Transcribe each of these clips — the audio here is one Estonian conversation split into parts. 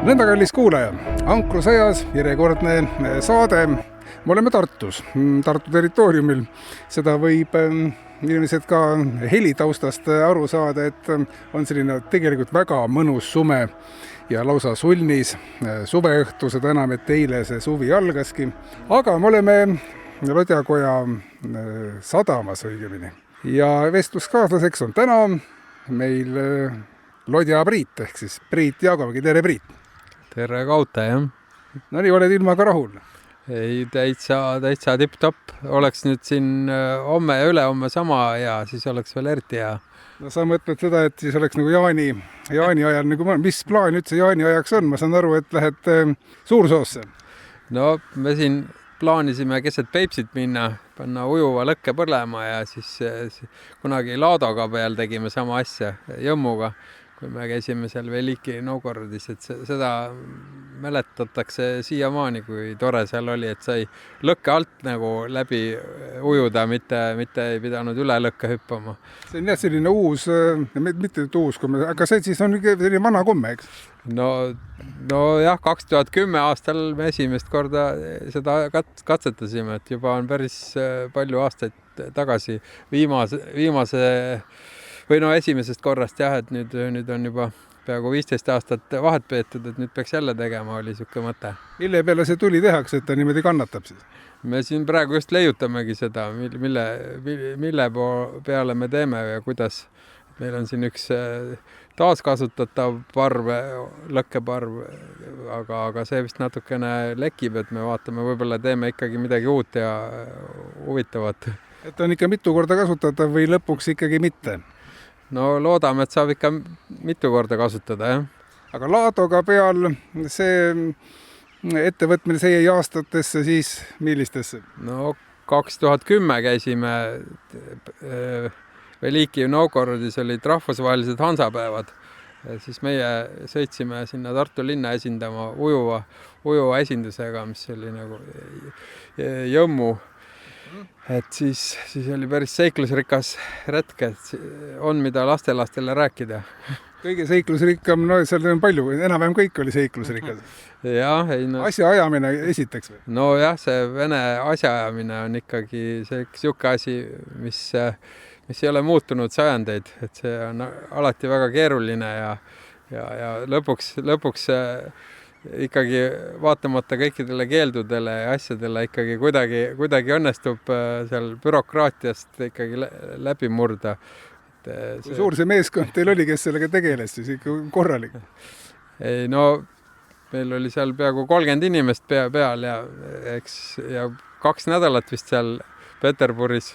Nõnda kallis kuulaja, Ankrusajas järjekordne saade. Me oleme Tartus, Tartu territooriumil. Seda võib inimesed ka helitaustast aru saada, et on selline tegelikult väga mõnus sume ja lausa sulnis suveõhtu, seda enam, et eile see suvi algaski. Aga me oleme Lodjakoja sadamas õigemini. Ja vestluskaaslaseks on täna meil Lodja Priit, ehk siis Priit Jaagovagi. Tere, Priit! Tere kaute, jah. No nii, oled ilmaga rahul? Ei, täitsa tipp-topp. Oleks nüüd siin homme ja ülehomme sama ja siis oleks veel eriti hea. No sa mõtled seda, et siis oleks nagu jaani ajal, nagu mis plaan üldse jaani ajaks on? Ma saan aru, et lähed Suursoosse. No me siin plaanisime keset Peipsit minna, panna ujuva lõkke põlema ja siis kunagi Laadoga peal tegime sama asja Jõmmuga, kui me käisime seal Veliki Novgorodis, et seda mäletatakse siiamaani, kui tore seal oli, et sai lõkke alt nagu läbi ujuda, mitte ei pidanud üle lõkke hüppama. See on jah selline uus, mitte uus, aga see siis on selline vana komme, eks? No jah, 2010 aastal me esimest korda seda katsetasime, et juba on päris palju aastaid tagasi viimase või esimesest korrast jah, et nüüd on juba peaaegu 15 aastat vahet peetud, et nüüd peaks jälle tegema, oli siuke mõte. Mille peale see tuli tehakse, et ta niimoodi kannatab siis? Me siin praegu just leiutamegi seda, mille peale me teeme ja kuidas. Meil on siin üks taaskasutatav parv, lõkkeparv, aga see vist natukene lekib, et me vaatame, võib-olla teeme ikkagi midagi uut ja huvitavat. Et on ikka mitu korda kasutatav või lõpuks ikkagi mitte? No loodame, et saab ikka mitu korda kasutada, jah. Aga Laadoga peal see ettevõtmine, see jäi aastatesse siis millistesse? No 2010 käisime Veliki Novgorodis olid rahvusvahelised hansapäevad. Siis meie sõitsime sinna Tartu linna esindama ujuva esindusega, mis oli nagu Jõmmu. Et siis oli päris seiklusrikas retk, et on mida lastelastele rääkida. Kõige seiklusrikkam, seal on palju, enam-vähem kõik oli seiklusrikas. Jah, asjaajamine esiteks või? No jah, see Vene asjaajamine on ikkagi siuke asi, mis ei ole muutunud sajandeid, et see on alati väga keeruline ja lõpuks ikkagi vaatamata kõikidele keeldudele ja asjadele ikkagi kuidagi õnnestub seal bürokraatiast ikkagi läbi murda. Kui suur see meeskond teil oli, kes sellega tegeles, siis ikka korralik? Ei, no meil oli seal peaaegu 30 inimest peal ja 2 nädalat vist seal Peterburis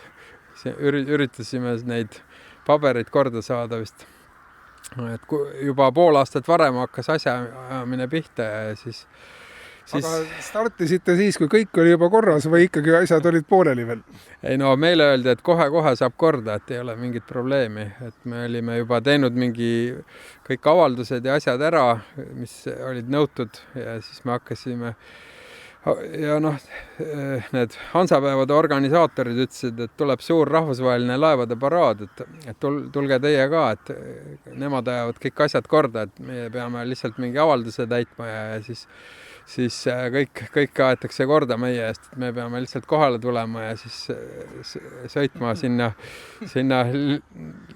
üritasime neid pabereid korda saada vist. Et juba pool aastat varem hakkas asjaajamine pihta ja siis... Aga startisite siis, kui kõik oli juba korras või ikkagi asjad olid pooleli veel? Ei, no meile öeldi, et kohe saab korda, et ei ole mingit probleemi. Et me olime juba teinud kõik avaldused ja asjad ära, mis olid nõutud ja siis me hakkasime... Ja need hansapäevade organisaatorid ütlesid, et tuleb suur rahvusvaheline laevade paraad, et tulge teie ka, et nemad ajavad kõik asjad korda, et meie peame lihtsalt mingi avalduse täitma ja siis kõik aetakse korda meie eest, et me peame lihtsalt kohale tulema ja siis sõitma sinna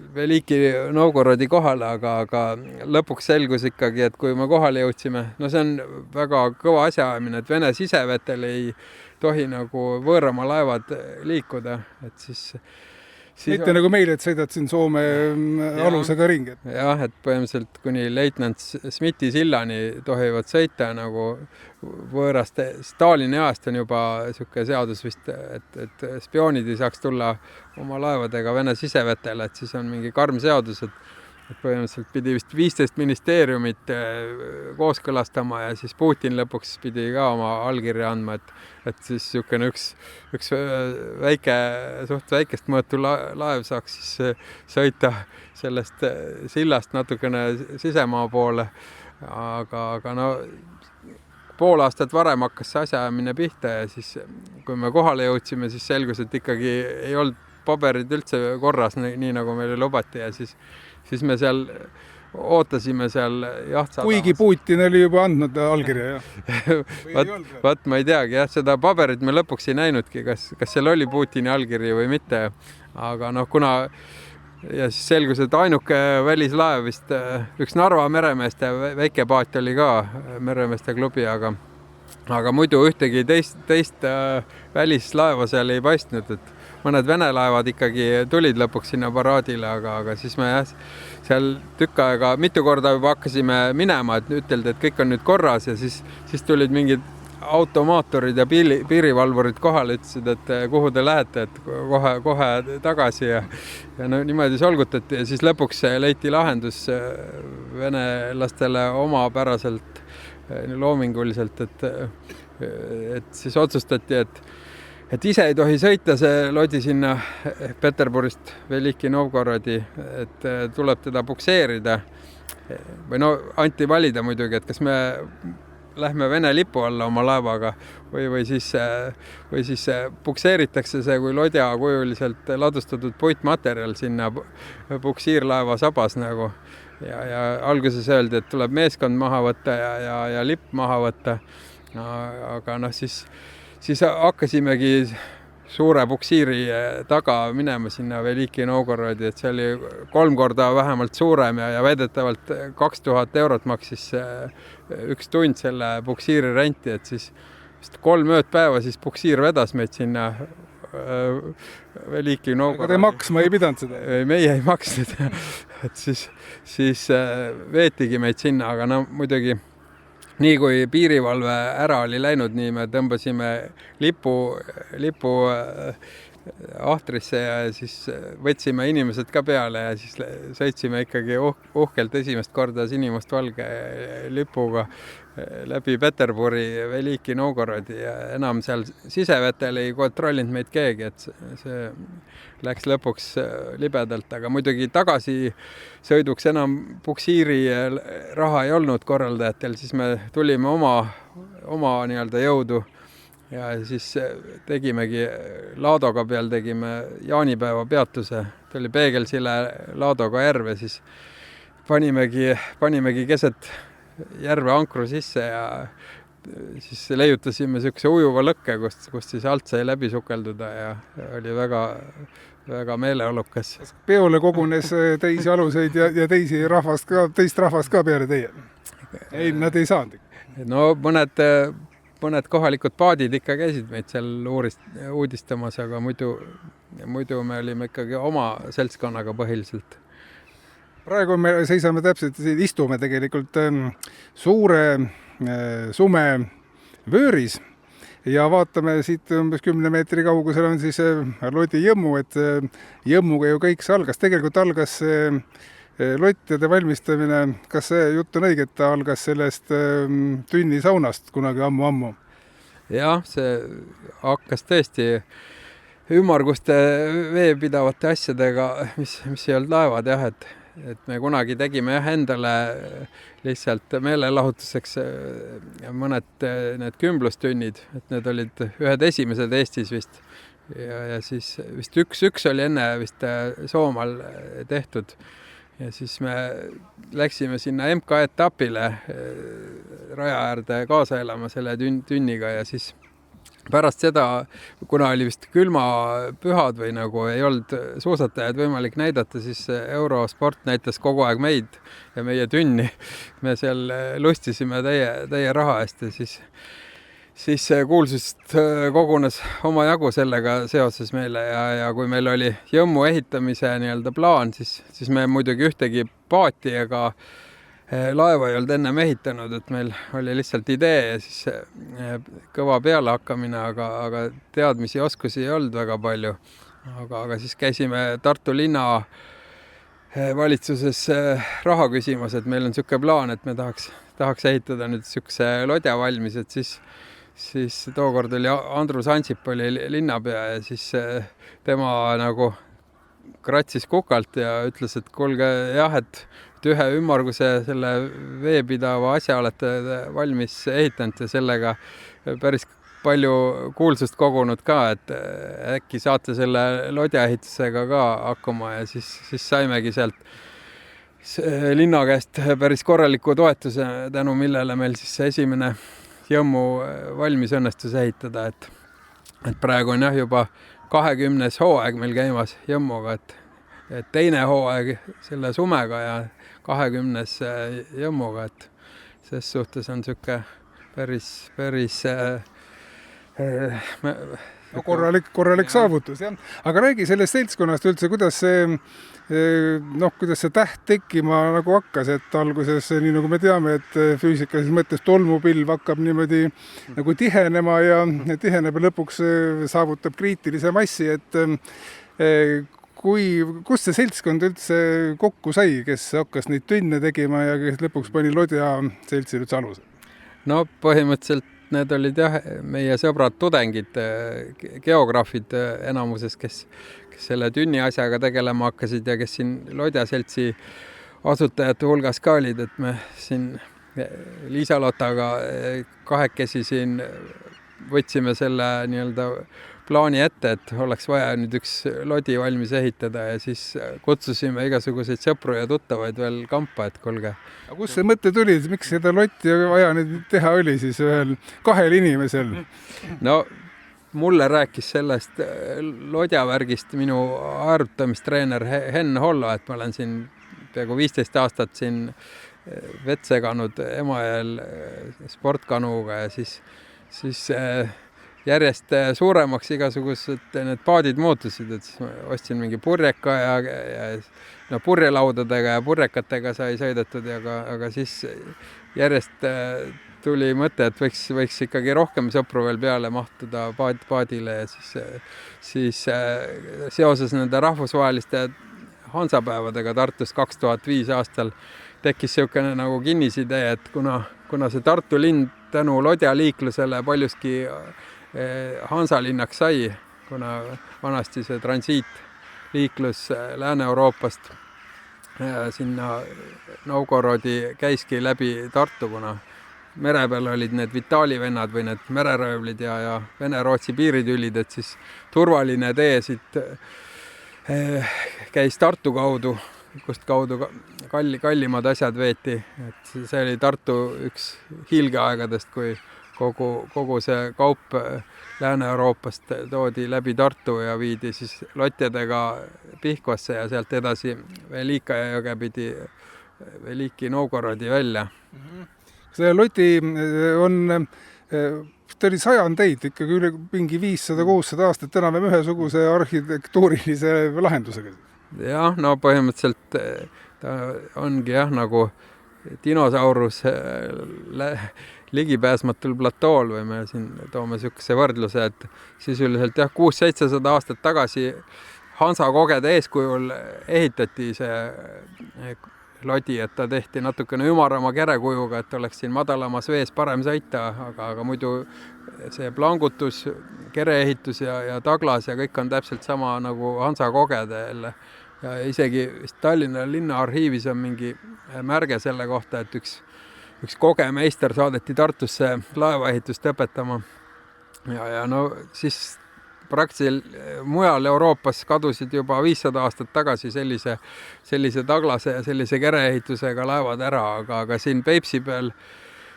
Veliki Novgorodi kohale, aga lõpuks selgus ikkagi, et kui me kohale jõudsime, no see on väga kõva asjaajamine, et Vene sisevetel ei tohi nagu võõrama laevad liikuda, et siis mitte nagu meile, et sõidad siin Soome alusega ringi. Jah, et põhimõtteliselt kuni leitnant Smiti sillani tohivad sõita nagu võõrast. Stalini ajast on juba siuke seadus vist, et spioonid ei saaks tulla oma laevadega Vene sisevetele, et siis on mingi karm seadus, et põhimõtteliselt pidi vist 15 ministeeriumit kooskõlastama ja siis Putin lõpuks pidi ka oma allkirja andma, et siis siukene üks suht väikest mõõtu laev saaks siis sõita sellest sillast natukene sisemaa poole, aga no pool aastat varem hakkas see asjaajamine pihta ja siis kui me kohale jõudsime, siis selgus, et ikkagi ei olnud paberid üldse korras, nii nagu meile lubati ja siis me seal ootasime seal jahtsadamas. Kuigi Putin oli juba andnud allkirja, jah? Vaat ma ei teagi, jah, seda paberit me lõpuks ei näinudki, kas seal oli Putini allkiri või mitte. Aga kuna ja siis selgus, et ainuke välislaev vist üks Narva meremeeste väike paat oli ka meremeeste klubi, aga muidu ühtegi teist välislaeva seal ei paistnud, et mõned Vene laevad ikkagi tulid lõpuks sinna paraadile, aga siis me seal tükk aega mitu korda juba hakkasime minema, et üteldi, et kõik on nüüd korras ja siis tulid mingid automaatorid ja piirivalvurid kohale, ütlesid, et kuhu te lähete, et kohe tagasi ja niimoodi solgutati ja siis lõpuks leiti lahendus venelastele omapäraselt, loominguliselt, et siis otsustati, et ise ei tohi sõita see lodi sinna Peterburist Veliki Novgorodi, et tuleb teda pukseerida. Või anti valida muidugi, et kas me lähme Vene lipu alla oma laevaga või siis pukseeritakse see kui lodjakujuliselt ladustatud puitmaterjal sinna puksiirlaeva sabas nagu. Ja alguses öeldi, et tuleb meeskond maha võtta ja lipp maha võtta. Aga siis hakkasimegi suure puksiiri taga minema sinna Veliki Novgorodi, et see oli 3 korda vähemalt suurem ja väidetavalt 2000 eurot maksis üks tund selle puksiiri renti, et siis 3 ööd päeva siis puksiir vedas meid sinna Veliki Novgorodi. Aga te maksma ei pidanud seda? Meie ei maksnud, et siis veetigi meid sinna, aga muidugi nii kui piirivalve ära oli läinud, nii me tõmbasime lipu ahtrisse ja siis võtsime inimesed ka peale ja siis sõitsime ikkagi uhkelt esimest korda sinimustvalge lipuga läbi Peterburi Veliki Novgorodi ja enam seal sisevetel ei kontrollinud meid keegi, et see läks lõpuks libedalt, aga muidugi tagasi sõiduks enam puksiiri raha ei olnud korraldajatel, siis me tulime oma nii-öelda jõudu ja siis tegimegi Laadoga peal jaanipäeva peatuse, tuli Peegelsile Laadoga järve, siis panimegi keset järve ankru sisse ja siis leiutasime niisuguse ujuva lõkke, kust siis alt sai läbi sukelduda ja oli väga meeleolukas. Peole kogunes teisi aluseid ja teist rahvast ka peale teie? Ei, nad ei saanud. No mõned kohalikud paadid ikka käisid meid seal uudistamas, aga muidu me olime ikkagi oma seltskonnaga põhiliselt. Praegu me seisame täpselt, istume tegelikult suure sume vööris ja vaatame siit umbes 10 meetri kaugusel on siis lodi Jõmmu, et Jõmmuga ju kõik see algas. Tegelikult algas lottide valmistamine, kas see jutt on õige, et ta algas sellest tünnisaunast kunagi ammu-ammu? Jah, see hakkas tõesti ümmarguste veepidavate asjadega, mis ei olnud laevad, jah, et me kunagi tegime endale lihtsalt meelelahutuseks mõned need kümblustünnid, et need olid ühed esimesed Eestis vist. Ja siis vist üks oli enne vist Soomaal tehtud. Ja siis me läksime sinna MK-etapile raja äärde kaasa elama selle tünniga ja siis pärast seda, kuna oli vist külmapühad või nagu ei olnud suusatajaid võimalik näidata, siis Eurosport näitas kogu aeg meid ja meie tünni. Me seal lustisime täie raha eest ja siis kuulsust kogunes oma jagu sellega seoses meile ja kui meil oli Jõmmu ehitamise nii-öelda plaan, siis me muidugi ühtegi paati ega laeva ei olnud enne ehitanud, et meil oli lihtsalt idee ja siis kõva peale hakkamine, aga teadmisi ja oskusi ei olnud väga palju. Aga siis käisime Tartu linna valitsuses raha küsimas, et meil on niisugune plaan, et me tahaks ehitada nüüd niisuguse lodja valmis, et siis tookord oli Andrus Ansip oli linnapea ja siis tema nagu kratsis kukalt ja ütles, et kuulge jah, et ühe ümmarguse selle veepidava asja olete valmis ehitanud ja sellega päris palju kuulsust kogunud ka, et äkki saate selle lodja ehitusega ka hakkama ja siis saimegi sealt linna käest päris korraliku toetuse, tänu millele meil siis see esimene Jõmmu valmis õnnestus ehitada, et praegu on jah juba 20. hooaeg meil käimas Jõmmuga, et teine hooaeg selle sumega ja 20. Jõmmuga, et ses suhtes on sihuke päris korralik saavutus, jah. Aga räägi sellest seltskonnast üldse, kuidas see täht tekkima nagu hakkas, et alguses, nii nagu me teame, et füüsikalises mõttes tolmupilv hakkab niimoodi nagu tihenema ja tiheneb ja lõpuks saavutab kriitilise massi, et kust see seltskond üldse kokku sai, kes hakkas neid tünne tegema ja kes lõpuks pani Lodja seltsil üldse aluse? No põhimõtteliselt need olid jah, meie sõbrad tudengid, geograafid enamuses, kes selle tünni asjaga tegelema hakkasid ja kes siin Lodja seltsi asutajate hulgas ka olid, et me siin Liisa-Lottaga kahekesi siin võtsime selle nii-öelda plaani ette, et oleks vaja nüüd üks lodi valmis ehitada ja siis kutsusime igasuguseid sõpru ja tuttavaid veel kampa, et kuulge. Aga kus see mõte tuli, miks seda lotti vaja nüüd teha oli siis kahel inimesel? No mulle rääkis sellest lodjavärgist minu harjutamistreener Henn Hollo, et ma olen siin peaaegu 15 aastat siin vett seganud Emajõel sportkanuga ja siis järjest suuremaks igasugused need paadid muutusid, et siis ma ostsin mingi purjeka ja purjelaudadega ja purjekatega sai sõidetud, aga siis järjest tuli mõte, et võiks ikkagi rohkem sõpru veel peale mahtuda paadile ja siis seoses nende rahvusvaheliste Hansapäevadega Tartus 2005 aastal tekkis niisugune nagu kinnisidee, et kuna see Tartu linn tänu Lodja liiklusele paljuski Hansalinnaks sai, kuna vanasti see transiitliiklus Lääne-Euroopast sinna Novgorodi käiski läbi Tartu, kuna mere peal olid need Vitali vennad või need mereröövlid ja Vene-Rootsi piiritülid, et siis turvaline tee siit käis Tartu kaudu, kust kaudu kallimad asjad veeti, et see oli Tartu üks hiilgeaegadest, kui kogu see kaup Lääne-Euroopast toodi läbi Tartu ja viidi siis lotjadega Pihkvasse ja sealt edasi Velika jõge pidi Veliki Novgorodi välja. See loti ta oli sajandeid ikkagi üle mingi 500-600 aastat enam ühesuguse arhitektuurilise lahendusega. Jah, no põhimõtteliselt ta ongi jah nagu dinosaurus ligipääsmatul platool või me siin toome niisuguse võrdluse, et sisuliselt jah, 600-700 aastat tagasi Hansa kogede eeskujul ehitati see lodi, et ta tehti natukene ümarama kerekujuga, et oleks siin madalamas vees parem sõita, aga muidu see plangutus, kereehitus ja taglas ja kõik on täpselt sama nagu Hansa kogedel. Ja isegi Tallinna linnaarhiivis on mingi märge selle kohta, et üks kogemeister saadeti Tartusse laevaehitust õpetama ja no siis praktiliselt mujal Euroopas kadusid juba 500 aastat tagasi sellise taglase ja sellise kereehitusega laevad ära, aga siin Peipsi peal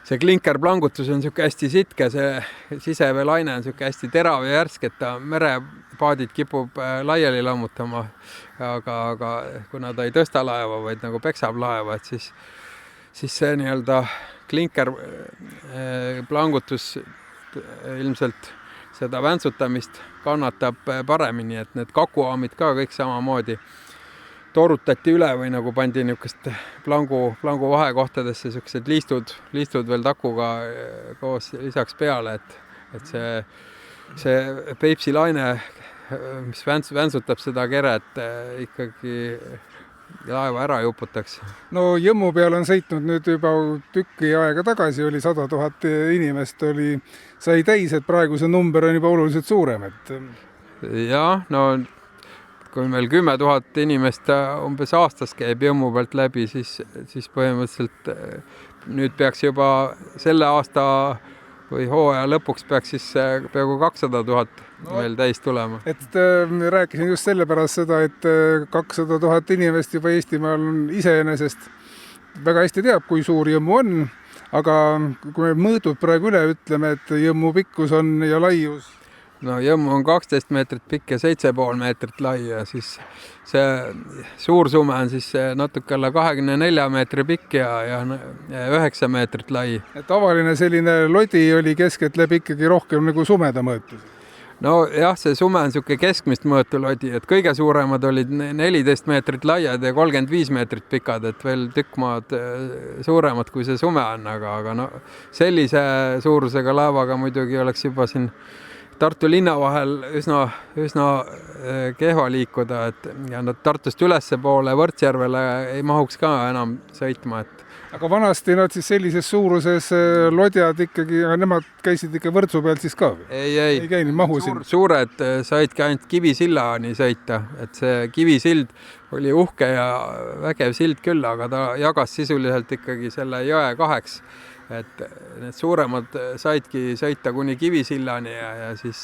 see klinkerplangutus on niisugune hästi sitke, see siseveelaine on niisugune hästi terav ja järsk, et ta merepaadid kipub laiali lammutama, aga kuna ta ei tõsta laeva, vaid nagu peksab laeva, et siis see nii-öelda klinkerplangutus ilmselt seda väntsutamist kannatab paremini, et need kakuaamid ka kõik samamoodi torutati üle või nagu pandi niisugust plangu vahekohtadesse niisugused liistud veel takuga koos lisaks peale, et see Peipsi laine, mis väntsutab seda keret, ikkagi laeva ära juputaks. No Jõmmu peal on sõitnud nüüd juba tükki aega tagasi, oli 100 000 inimest sai täis, et praegu see number on juba oluliselt suurem. Jah, no kui meil 10 000 inimest umbes aastas käib Jõmmu pealt läbi, siis põhimõtteliselt nüüd peaks juba selle aasta või hooaja lõpuks peaks siis peaaegu 200 000 veel täis tulema. Et rääkisin just sellepärast seda, et 200 000 inimest juba Eestimaal on iseenesest väga hästi teab, kui suur Jõmmu on, aga kui me mõõdud praegu üle ütleme, et Jõmmu pikkus on ja laius. No Jõmmu on 12 meetrit pikk ja 7,5 meetrit lai ja siis see Suur-Sume on siis natuke alla 24 meetri pikk ja 9 meetrit lai. Et tavaline selline lodi oli keskeltläbi ikkagi rohkem nagu sumeda mõõtus. No jah, see Sume on niisugune keskmist mõõtu lodi, et kõige suuremad olid 14 meetrit laiad ja 35 meetrit pikad, et veel tükk maad suuremad kui see Sume on, aga no sellise suurusega laevaga muidugi oleks juba siin Tartu linna vahel üsna kehva liikuda, et ja nad Tartust ülesse poole Võrtsjärvele ei mahuks ka enam sõitma, et aga vanasti nad siis sellises suuruses lodjad ikkagi, nemad käisid ikka Võrtsu pealt siis ka? Ei käinud mahusin? Suured saidki ainult Kivisillani sõita, et see Kivisild oli uhke ja vägev sild küll, aga ta jagas sisuliselt ikkagi selle jõe kaheks. Et need suuremad saidki sõita kuni Kivisillani ja siis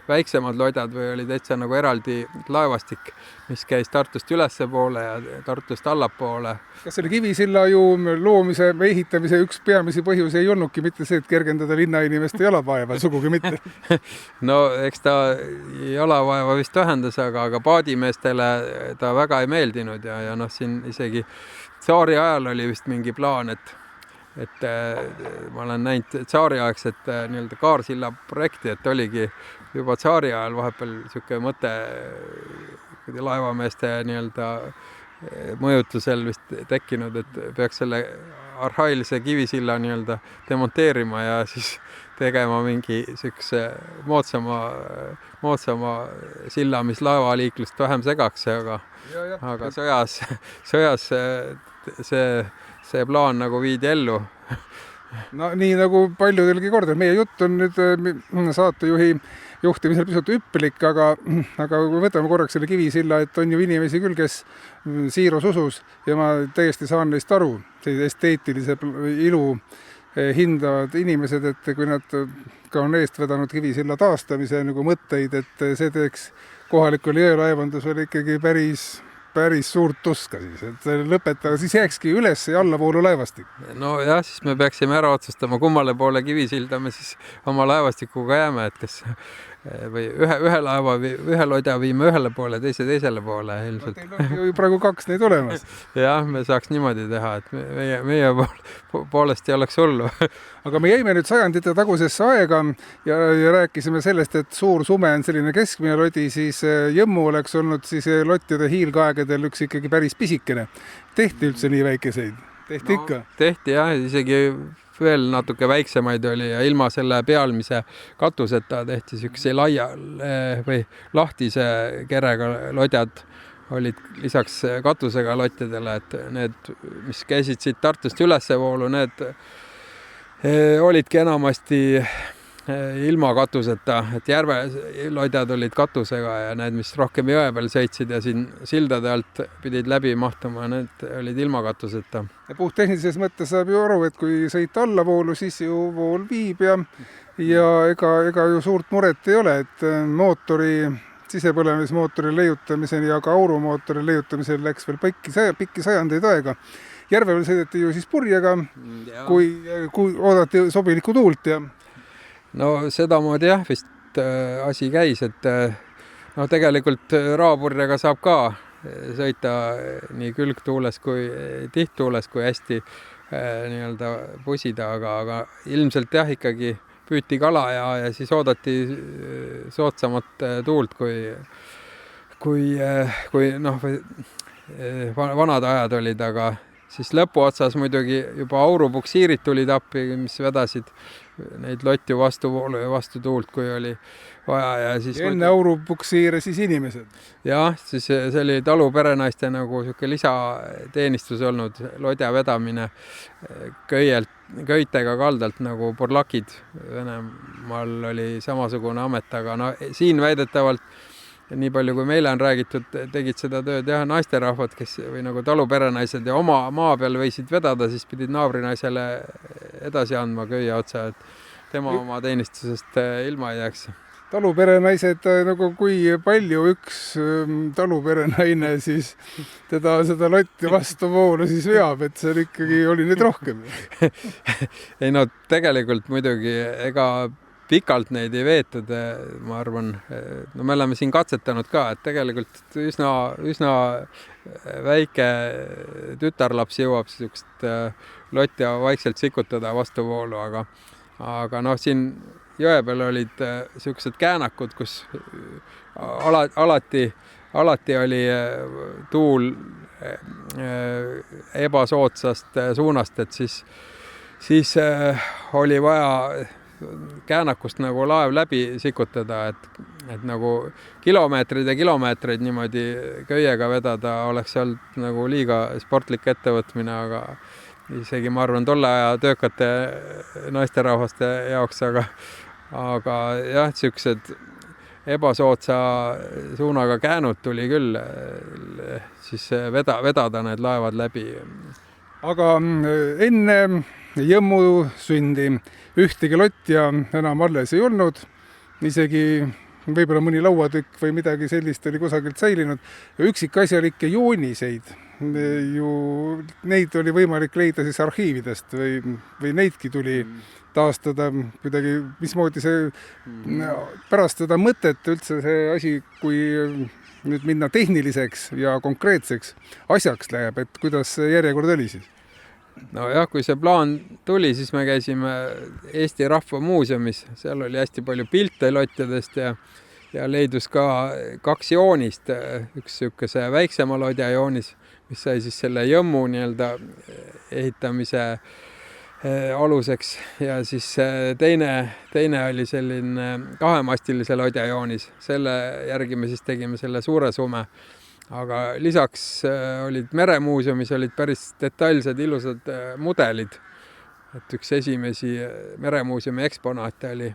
väiksemad lodjad või oli täitsa nagu eraldi laevastik, mis käis Tartust ülesse poole ja Tartust allapoole. Kas selle Kivisilla ju loomise või ehitamise üks peamisi põhjusi ei olnudki mitte see, et kergendada linnainimeste jalavaeva, sugugi mitte? No eks ta jalavaeva vist vähendas, aga paadimeestele ta väga ei meeldinud ja noh, siin isegi tsaari ajal oli vist mingi plaan, et ma olen näinud tsaariaegset nii-öelda Kaarsilla projekti, et oligi juba tsaari ajal vahepeal niisugune mõte laevameeste nii-öelda mõjutusel vist tekkinud, et peaks selle arhailise Kivisilla nii-öelda demonteerima ja siis tegema mingi niisuguse moodsama silla, mis laevaliiklust vähem segaks, aga sõjas see plaan nagu viidi ellu. No nii nagu paljudelgi kordadel. Meie jutt on nüüd saatejuhi juhtimisel pisut hüppelik, aga kui võtame korraks selle Kivisilla, et on ju inimesi küll, kes siiras usus ja ma täiesti saan neist aru, sellise esteetilise ilu hindavad inimesed, et kui nad ka on eest vedanud Kivisilla taastamise nagu mõtteid, et see teeks kohalikul jõelaevandusel ikkagi päris suurt tuska siis, et lõpetada, siis jääkski üles ja allavoolu laevastik. No jah, siis me peaksime ära otsustama, kummale poole Kivisilda me siis oma laevastikuga jääme, et kas või ühe laeva või ühe lodja viime ühele poole, teisele poole ilmselt. Teil on ju praegu 2 neid olemas. Jah, me saaks niimoodi teha, et meie poolest ei oleks hullu. Aga me jäime nüüd sajandite tagusesse aega ja rääkisime sellest, et Suur-Sume on selline keskmine lodi, siis Jõmmu oleks olnud siis lottide hiilkaegedel üks ikkagi päris pisikene. Tehti üldse nii väikeseid? Tehti ikka? Tehti jah, isegi veel natuke väiksemaid oli ja ilma selle pealmise katuseta tehti niisuguse laia või lahtise kerega lodjad olid lisaks katusega lottidele, et need, mis käisid siit Tartust ülesvoolu, need olidki enamasti ilma katuseta, et järve lodjad olid katusega ja need, mis rohkem jõe peal sõitsid ja siin sildade alt pidid läbi mahtuma, need olid ilma katuseta. Ja puhttehnilises mõttes saab ju aru, et kui sõita allavoolu, siis ju vool viib ja ega ju suurt muret ei ole, et sisepõlemismootori leiutamiseni ja ka aurumootori leiutamisel läks veel pikki sajandeid aega. Järvel sõideti ju siis purjega, kui oodati sobilikku tuult ja no sedamoodi jah, vist asi käis, et no tegelikult raapurjega saab ka sõita nii külgtuules kui tihttuules, kui hästi nii-öelda pusida, aga ilmselt jah, ikkagi püüti kala ja siis oodati soodsamat tuult, kui noh, vanad ajad olid, aga siis lõpuotsas muidugi juba aurupuksiirid tulid appi, mis vedasid neid lotju vastuvoolu ja vastu tuult, kui oli vaja. Ja siis enne aurupuksiire siis inimesed? Jah, siis see oli talu perenaiste nagu niisugune lisateenistus olnud, lodja vedamine köitega kaldalt nagu porlakid. Venemaal oli samasugune amet, aga no, siin väidetavalt nii palju, kui meile on räägitud, tegid seda tööd jah, naisterahvad, kes või nagu taluperenaised ja oma maa peal võisid vedada, siis pidid naabrinaisele edasi andma köie otsa, tema oma teenistusest ilma ei jääks. Taluperenaised, nagu kui palju üks taluperenaine siis teda seda lotti vastuvoolu siis veab, et see ikkagi oli nüüd rohkem. Ei no tegelikult muidugi ega pikalt neid ei veetud, ma arvan. No me oleme siin katsetanud ka, et tegelikult üsna väike tütarlaps jõuab sihukest lotti vaikselt sikutada vastuvoolu, aga noh, siin jõe peal olid sihukesed käänakud, kus alati oli tuul ebasoodsast suunast, et siis oli vaja käänakust nagu laev läbi sikutada, et nagu kilomeetreid ja kilomeetreid niimoodi köiega vedada oleks olnud nagu liiga sportlik ettevõtmine, aga isegi ma arvan tolle aja töökate naisterahvaste jaoks, aga jah, siuksed ebasoodsa suunaga käänud tuli küll siis vedada need laevad läbi. Aga enne Jõmmu sündi ühtegi lotja enam alles ei olnud, isegi võib-olla mõni lauatükk või midagi sellist oli kusagilt säilinud. Üksikasjalikke jooniseid, neid oli võimalik leida siis arhiividest või neidki tuli taastada kuidagi, mismoodi see pärast seda mõtet üldse see asi, kui nüüd minna tehniliseks ja konkreetseks asjaks läheb, et kuidas järjekord oli siis? No jah, kui see plaan tuli, siis me käisime Eesti Rahva Muuseumis, seal oli hästi palju pilte lottidest ja leidus ka 2 joonist, üks sihukese väiksema lodja joonis, mis sai siis selle Jõmmu nii-öelda ehitamise aluseks ja siis teine oli selline 2-mastilise lodja joonis, selle järgi me siis tegime selle Suure Sume. Aga lisaks olid Meremuuseumis olid päris detailsed ilusad mudelid, et üks esimesi Meremuuseumi eksponaate oli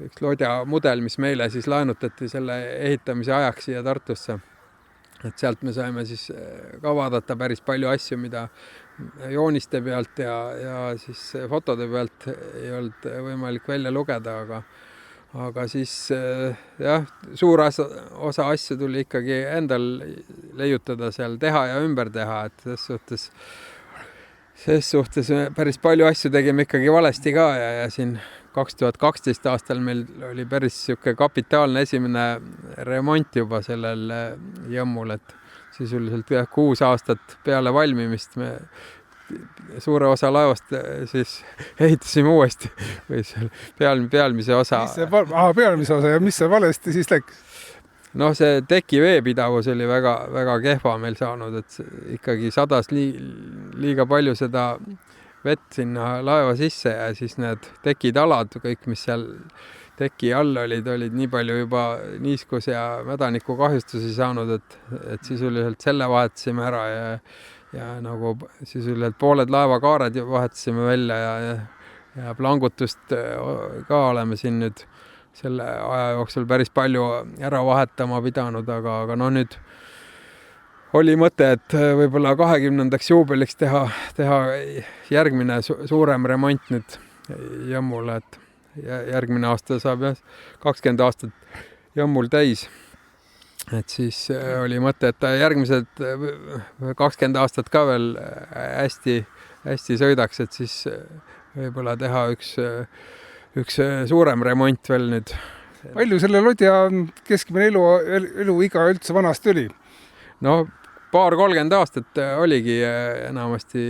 üks lodja mudel, mis meile siis laenutati selle ehitamise ajaks siia Tartusse. Et sealt me saime siis ka vaadata päris palju asju, mida jooniste pealt ja siis fotode pealt ei olnud võimalik välja lugeda, aga siis jah, suur osa asju tuli ikkagi endal leiutada seal, teha ja ümber teha, et ses suhtes päris palju asju tegime ikkagi valesti ka ja siin 2012 aastal meil oli päris sihuke kapitaalne esimene remont juba sellel Jõmmul, et sisuliselt 6 aastat peale valmimist me suure osa laevast siis ehitasime uuesti või seal pealmise osa. Pealmise osa ja mis see valesti siis läks? No see teki veepidavus oli väga, väga kehva meil saanud, et ikkagi sadas liiga palju seda vett sinna laeva sisse ja siis need tekitalad, kõik mis seal teki all olid nii palju juba niiskus ja mädaniku kahjustusi saanud, et sisuliselt selle vahetasime ära ja nagu sisuliselt pooled laevakaared vahetasime välja ja plangutust ka oleme siin nüüd selle aja jooksul päris palju ära vahetama pidanud, aga no nüüd oli mõte, et võib-olla 20. juubeliks teha järgmine suurem remont nüüd Jõmmule, et järgmine aasta saab 20 aastat Jõmmul täis. Et siis oli mõte, et järgmised 20 aastat ka veel hästi sõidaks, et siis võib-olla teha üks suurem remont veel nüüd. Palju selle lodja keskmine eluiga üldse vanasti oli? No 20-30 aastat oligi enamasti,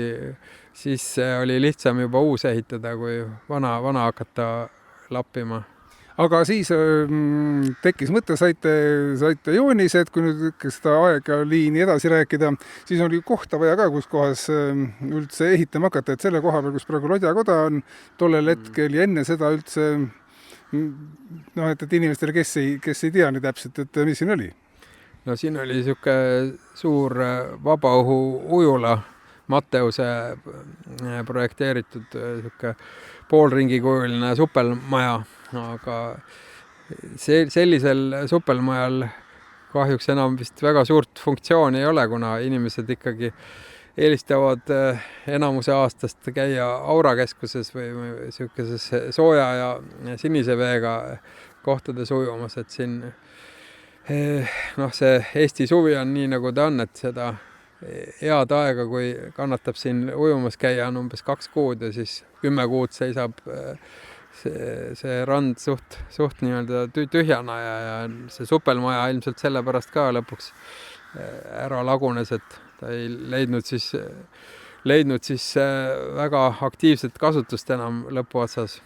siis oli lihtsam juba uus ehitada, kui vana hakata lappima. Aga siis tekkis mõte, saite joonised, kui nüüd seda aega liini edasi rääkida, siis oli kohta vaja ka, kus kohas üldse ehitama hakata, et selle koha peal, kus praegu lodjakoda on tollel hetkel ja enne seda üldse, noh, et inimestele, kes ei tea nii täpselt, et mis siin oli? No siin oli sihuke suur vabaõhu ujula, Matteuse projekteeritud sihuke poolringikujuline supelmaja, aga sellisel supelmajal kahjuks enam vist väga suurt funktsiooni ei ole, kuna inimesed ikkagi eelistavad enamuse aastast käia Aurakeskuses või sihukeses sooja ja sinise veega kohtades ujumas, et siin see Eesti suvi on nii, nagu ta on, et seda head aega, kui kannatab siin ujumas käia, on umbes 2 kuud ja siis 10 kuud seisab see rand suht nii-öelda tühjana ja see supelmaja ilmselt sellepärast ka lõpuks ära lagunes, et ta ei leidnud siis väga aktiivset kasutust enam lõpuotsas.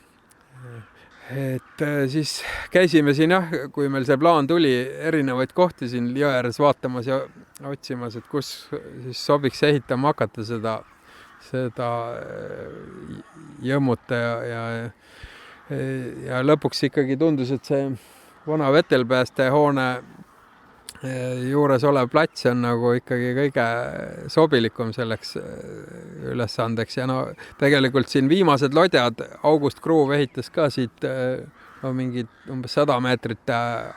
Et siis käisime siin kui meil see plaan tuli, erinevaid kohti siin jõe ääres vaatamas ja otsimas, et kus siis sobiks ehitama hakata seda jõmmut ja lõpuks ikkagi tundus, et see vana vetelpäästehoone juures olev plats on nagu ikkagi kõige sobilikum selleks ülesandeks ja tegelikult siin viimased lodjad, August Kruuv ehitas ka siit mingi umbes 100 meetrit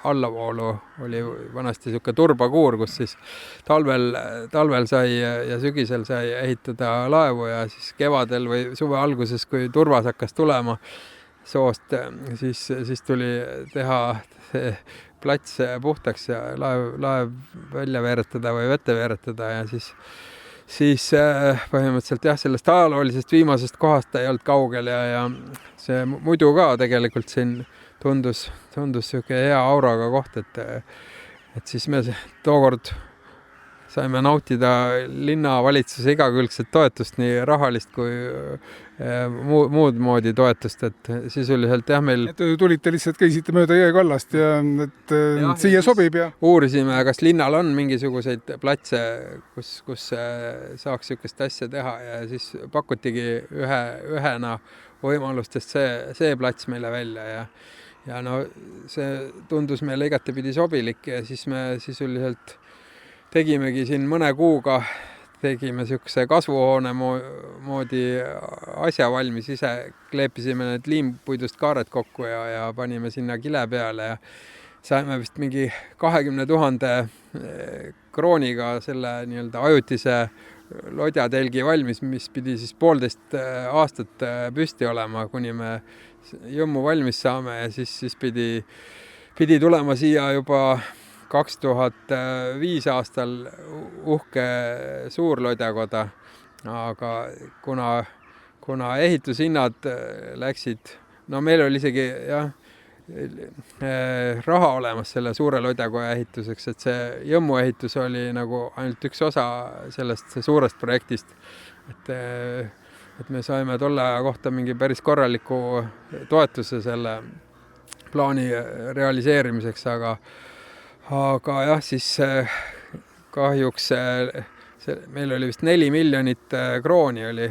allavoolu, oli vanasti niisugune turbakuur, kus siis talvel sai ja sügisel sai ehitada laevu ja siis kevadel või suve alguses, kui turvas hakkas tulema soost, siis tuli teha plats puhtaks ja laev välja veeretada või vette veeretada ja siis põhimõtteliselt sellest ajaloolisest viimasest kohast ei olnud kaugel ja see muidu ka tegelikult siin tundus niisugune hea auraga koht, et siis me tookord saime nautida linnavalitsuse igakülgset toetust, nii rahalist kui muud moodi toetust, et sisuliselt meil... Et tulite lihtsalt, käisite mööda jõekallast ja et siia sobib ja... Uurisime, kas linnal on mingisuguseid platse, kus saaks niisugust asja teha ja siis pakutigi ühena võimalustest see plats meile välja ja see tundus meile igatepidi sobilik ja siis me sisuliselt tegimegi siin mõne kuuga, tegime niisuguse kasvuhoone moodi asja valmis, ise kleepisime need liimpuidust kaared kokku ja panime sinna kile peale ja saime vist mingi 20 000 krooniga selle nii-öelda ajutise lodjatelgi valmis, mis pidi siis 1,5 aastat püsti olema, kuni me jõmmu valmis saame ja siis pidi tulema siia juba 2005 aastal uhke suur lodjakoda, aga kuna ehitushinnad läksid, meil oli isegi raha olemas selle suure lodjakoja ehituseks, et see jõmmu ehitus oli nagu ainult üks osa sellest suurest projektist, et me saime tolle aja kohta mingi päris korraliku toetuse selle plaani realiseerimiseks, aga jah, siis kahjuks meil oli vist 4 miljonit krooni oli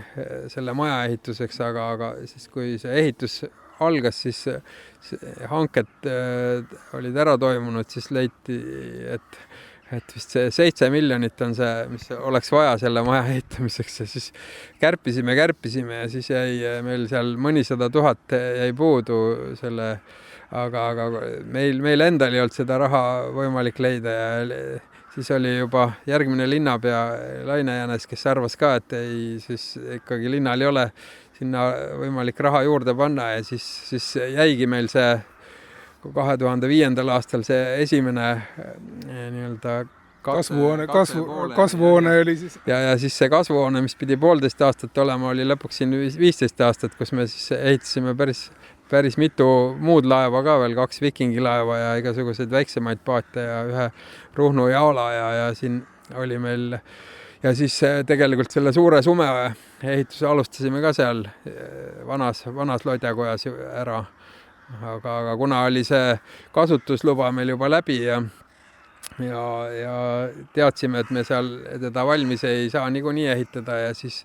selle maja ehituseks, aga siis kui see ehitus algas, siis hanked olid ära toimunud, siis leiti, et vist see 7 miljonit on see, mis oleks vaja selle maja ehitamiseks ja siis kärpisime ja siis jäi meil seal mõnisada tuhat jäi puudu selle, aga meil endal ei olnud seda raha võimalik leida ja siis oli juba järgmine linnapea Laine Jänes, kes arvas ka, et siis ikkagi linnal ei ole sinna võimalik raha juurde panna ja siis jäigi meil see 2005. aastal see esimene nii-öelda kasvuhoone oli siis. Ja siis see kasvuhoone, mis pidi 1,5 aastat olema, oli lõpuks siin 15 aastat, kus me siis ehitasime päris mitu muud laeva ka veel, 2 vikingilaeva ja igasuguseid väiksemaid paate ja 1 Ruhnu jaala ja siin oli meil ja siis tegelikult selle suure sume ehituse alustasime ka seal vanas lodjakojas ära. Aga kuna oli see kasutusluba meil juba läbi ja teadsime, et me seal teda valmis ei saa niikuinii ehitada ja siis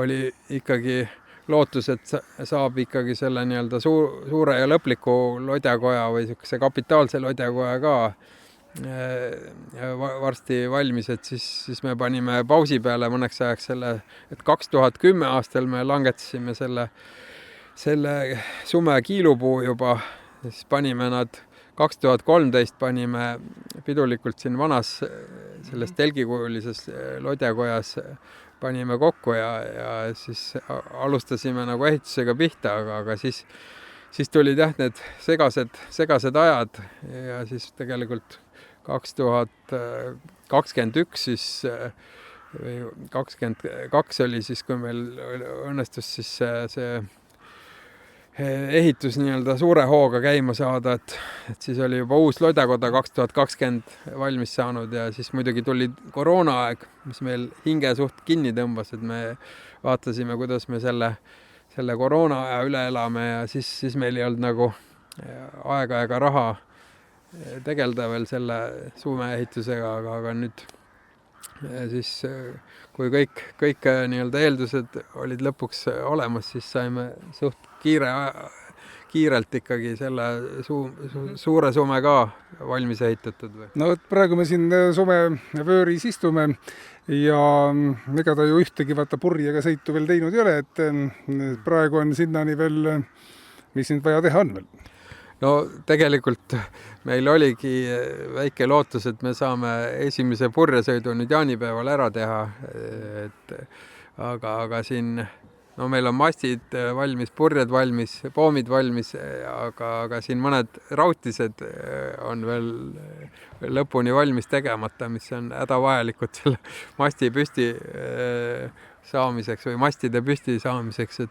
oli ikkagi lootus, et saab ikkagi selle nii-öelda suure ja lõpliku lodjakoja või niisuguse kapitaalse lodjakoja ka varsti valmis, et siis me panime pausi peale mõneks ajaks selle, et 2010 aastal me langetasime selle sume kiilupuu juba, siis panime nad 2013 panime pidulikult siin vanas selles telgikujulises lodjakojas panime kokku ja siis alustasime nagu ehitusega pihta, aga siis tulid jah need segased ajad ja siis tegelikult 2021 siis või 22 oli siis, kui meil õnnestus siis see ehitus nii-öelda suure hooga käima saada, et siis oli juba uus Lodjakoda 2020 valmis saanud ja siis muidugi tuli koroonaaeg, mis meil hinge suht kinni tõmbas, et me vaatasime, kuidas me selle koroona aja üle elame ja siis meil ei olnud nagu aega ega raha tegeleda veel selle suumeehitusega, aga nüüd siis kui kõik nii-öelda eeldused olid lõpuks olemas, siis saime suht kiirelt ikkagi selle suure sume ka valmis ehitatud. No praegu me siin sumevööris istume ja ega ta ju ühtegi purjega sõitu veel teinud ei ole, et praegu on sinnani veel, mis nüüd vaja teha on veel. No tegelikult meil oligi väike lootus, et me saame esimese purjesõidu nüüd jaanipäeval ära teha, aga siin meil on mastid valmis, purjed valmis, poomid valmis, aga siin mõned rautised on veel lõpuni valmis tegemata, mis on hädavajalikud selle masti püsti saamiseks või mastide püsti saamiseks,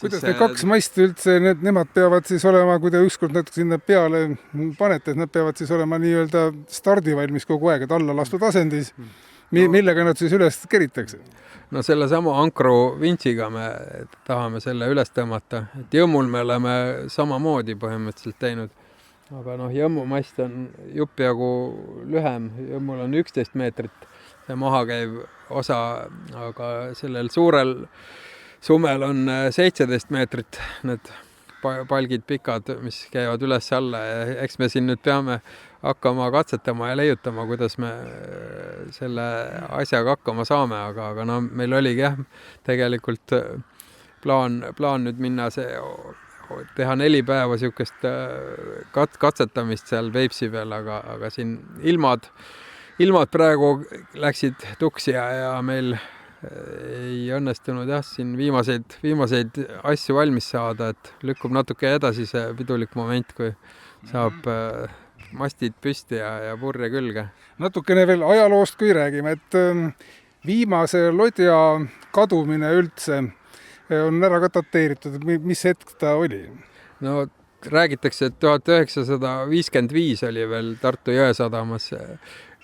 kuidas need kaks masti üldse, nemad peavad siis olema, kui te ükskord nad sinna peale panete, et nad peavad siis olema nii-öelda stardivalmis kogu aeg, et alla lastud asendis, millega nad siis üles keritakse? No selle sama ankru vintsiga me tahame selle üles tõmmata, et jõmmul me oleme samamoodi põhimõtteliselt teinud, aga jõmmu mast on jupp jagu lühem, jõmmul on 11 meetrit see mahakäiv osa, aga sellel suurel sumel on 17 meetrit need palgid pikad, mis käivad üles-alla ja eks me siin nüüd peame hakkama katsetama ja leiutama, kuidas me selle asjaga hakkama saame, aga meil oligi jah, tegelikult plaan nüüd minna teha 4 päeva niisugust katsetamist seal Peipsi peal, aga siin ilmad praegu läksid tuksi ja meil ei õnnestunud jah, siin viimaseid asju valmis saada, et lükkub natuke edasi see pidulik moment, kui saab mastid püsti ja purje külge. Natukene veel ajaloost, kui räägime, et viimase lodja kadumine üldse on ära ka dateeritud, mis hetk ta oli? No räägitakse, et 1955 oli veel Tartu Jõesadamas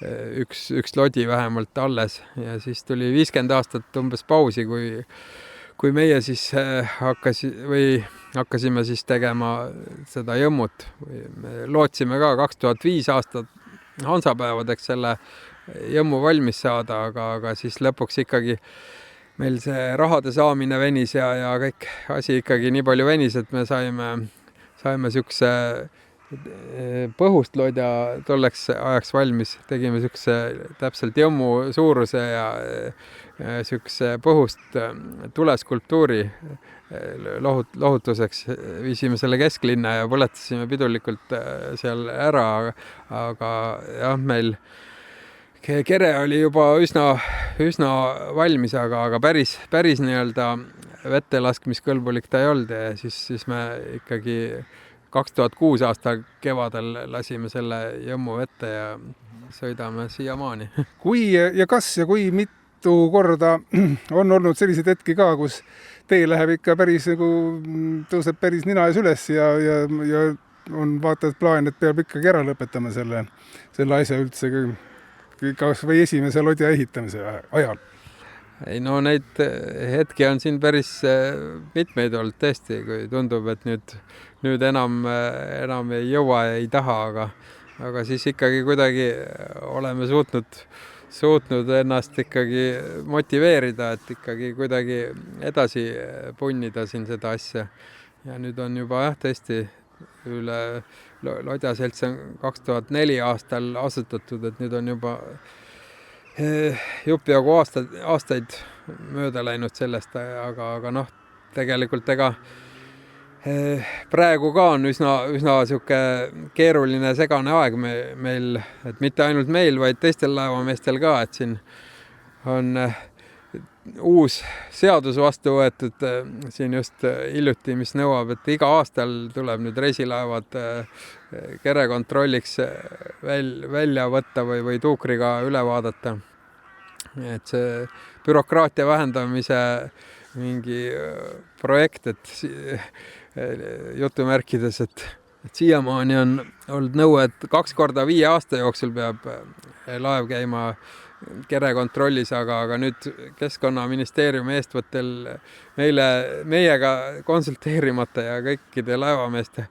üks lodi vähemalt alles ja siis tuli 50 aastat umbes pausi, kui meie siis hakkasime siis tegema seda jõmmut. Me lootsime ka 2005 aastat hansapäevadeks selle jõmmu valmis saada, aga siis lõpuks ikkagi meil see rahade saamine venis ja kõik asi ikkagi nii palju venis, et me saime niisuguse põhust lodja tolleks ajaks valmis, tegime niisuguse täpselt jõmmu suuruse ja niisuguse põhust tuleskulptuuri lohutuseks, viisime selle kesklinna ja põletasime pidulikult seal ära, aga jah, meil kere oli juba üsna valmis, aga päris nii-öelda vette laskmiskõlbulik ta ei olnud ja siis me ikkagi 2006 aasta kevadel lasime selle jõmmu vette ja sõidame siiamaani. Kui mitu korda on olnud selliseid hetki ka, kus tee läheb ikka päris nagu tõuseb päris nina ees üles ja on vaatad plaan, et peab ikkagi ära lõpetama selle asja üldse kas või esimese lodja ehitamise ajal? Ei no neid hetki on siin päris mitmeid olnud tõesti, kui tundub, et nüüd enam ei jõua ja ei taha, aga siis ikkagi kuidagi oleme suutnud ennast ikkagi motiveerida, et ikkagi kuidagi edasi punnida siin seda asja. Ja nüüd on juba jah, tõesti üle Lodja selts on 2004 aastal asutatud, et nüüd on juba jupp jagu aastaid mööda läinud sellest, aga tegelikult praegu ka on üsna sihuke keeruline segane aeg meil, et mitte ainult meil, vaid teistel laevameestel ka, et siin uus seadus vastu võetud siin just hiljuti, mis nõuab, et iga aastal tuleb nüüd reisilaevad kerekontrolliks välja võtta või tuukriga üle vaadata. Et see bürokraatia vähendamise mingi projekt, et jutumärkides, et siiamaani on olnud nõue, et 2 korda 5 aasta jooksul peab laev käima kerekontrollis, aga nüüd Keskkonnaministeeriumi eestvõttel meiega konsulteerimata ja kõikide laevameeste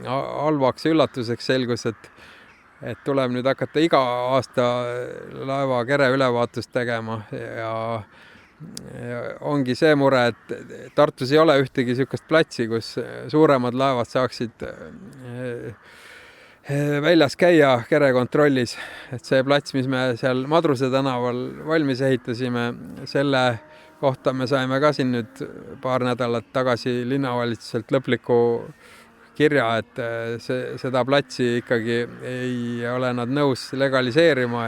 halvaks üllatuseks selgus, et tuleb nüüd hakata iga aasta laeva kere ülevaatust tegema ja ongi see mure, et Tartus ei ole ühtegi niisugust platsi, kus suuremad laevad saaksid väljas käia kerekontrollis. Et see plats, mis me seal Madruse tänaval valmis ehitasime, selle kohta me saime ka siin nüüd paar nädalat tagasi linnavalitsuselt lõpliku kirja, et seda platsi ikkagi ei ole nad nõus legaliseerima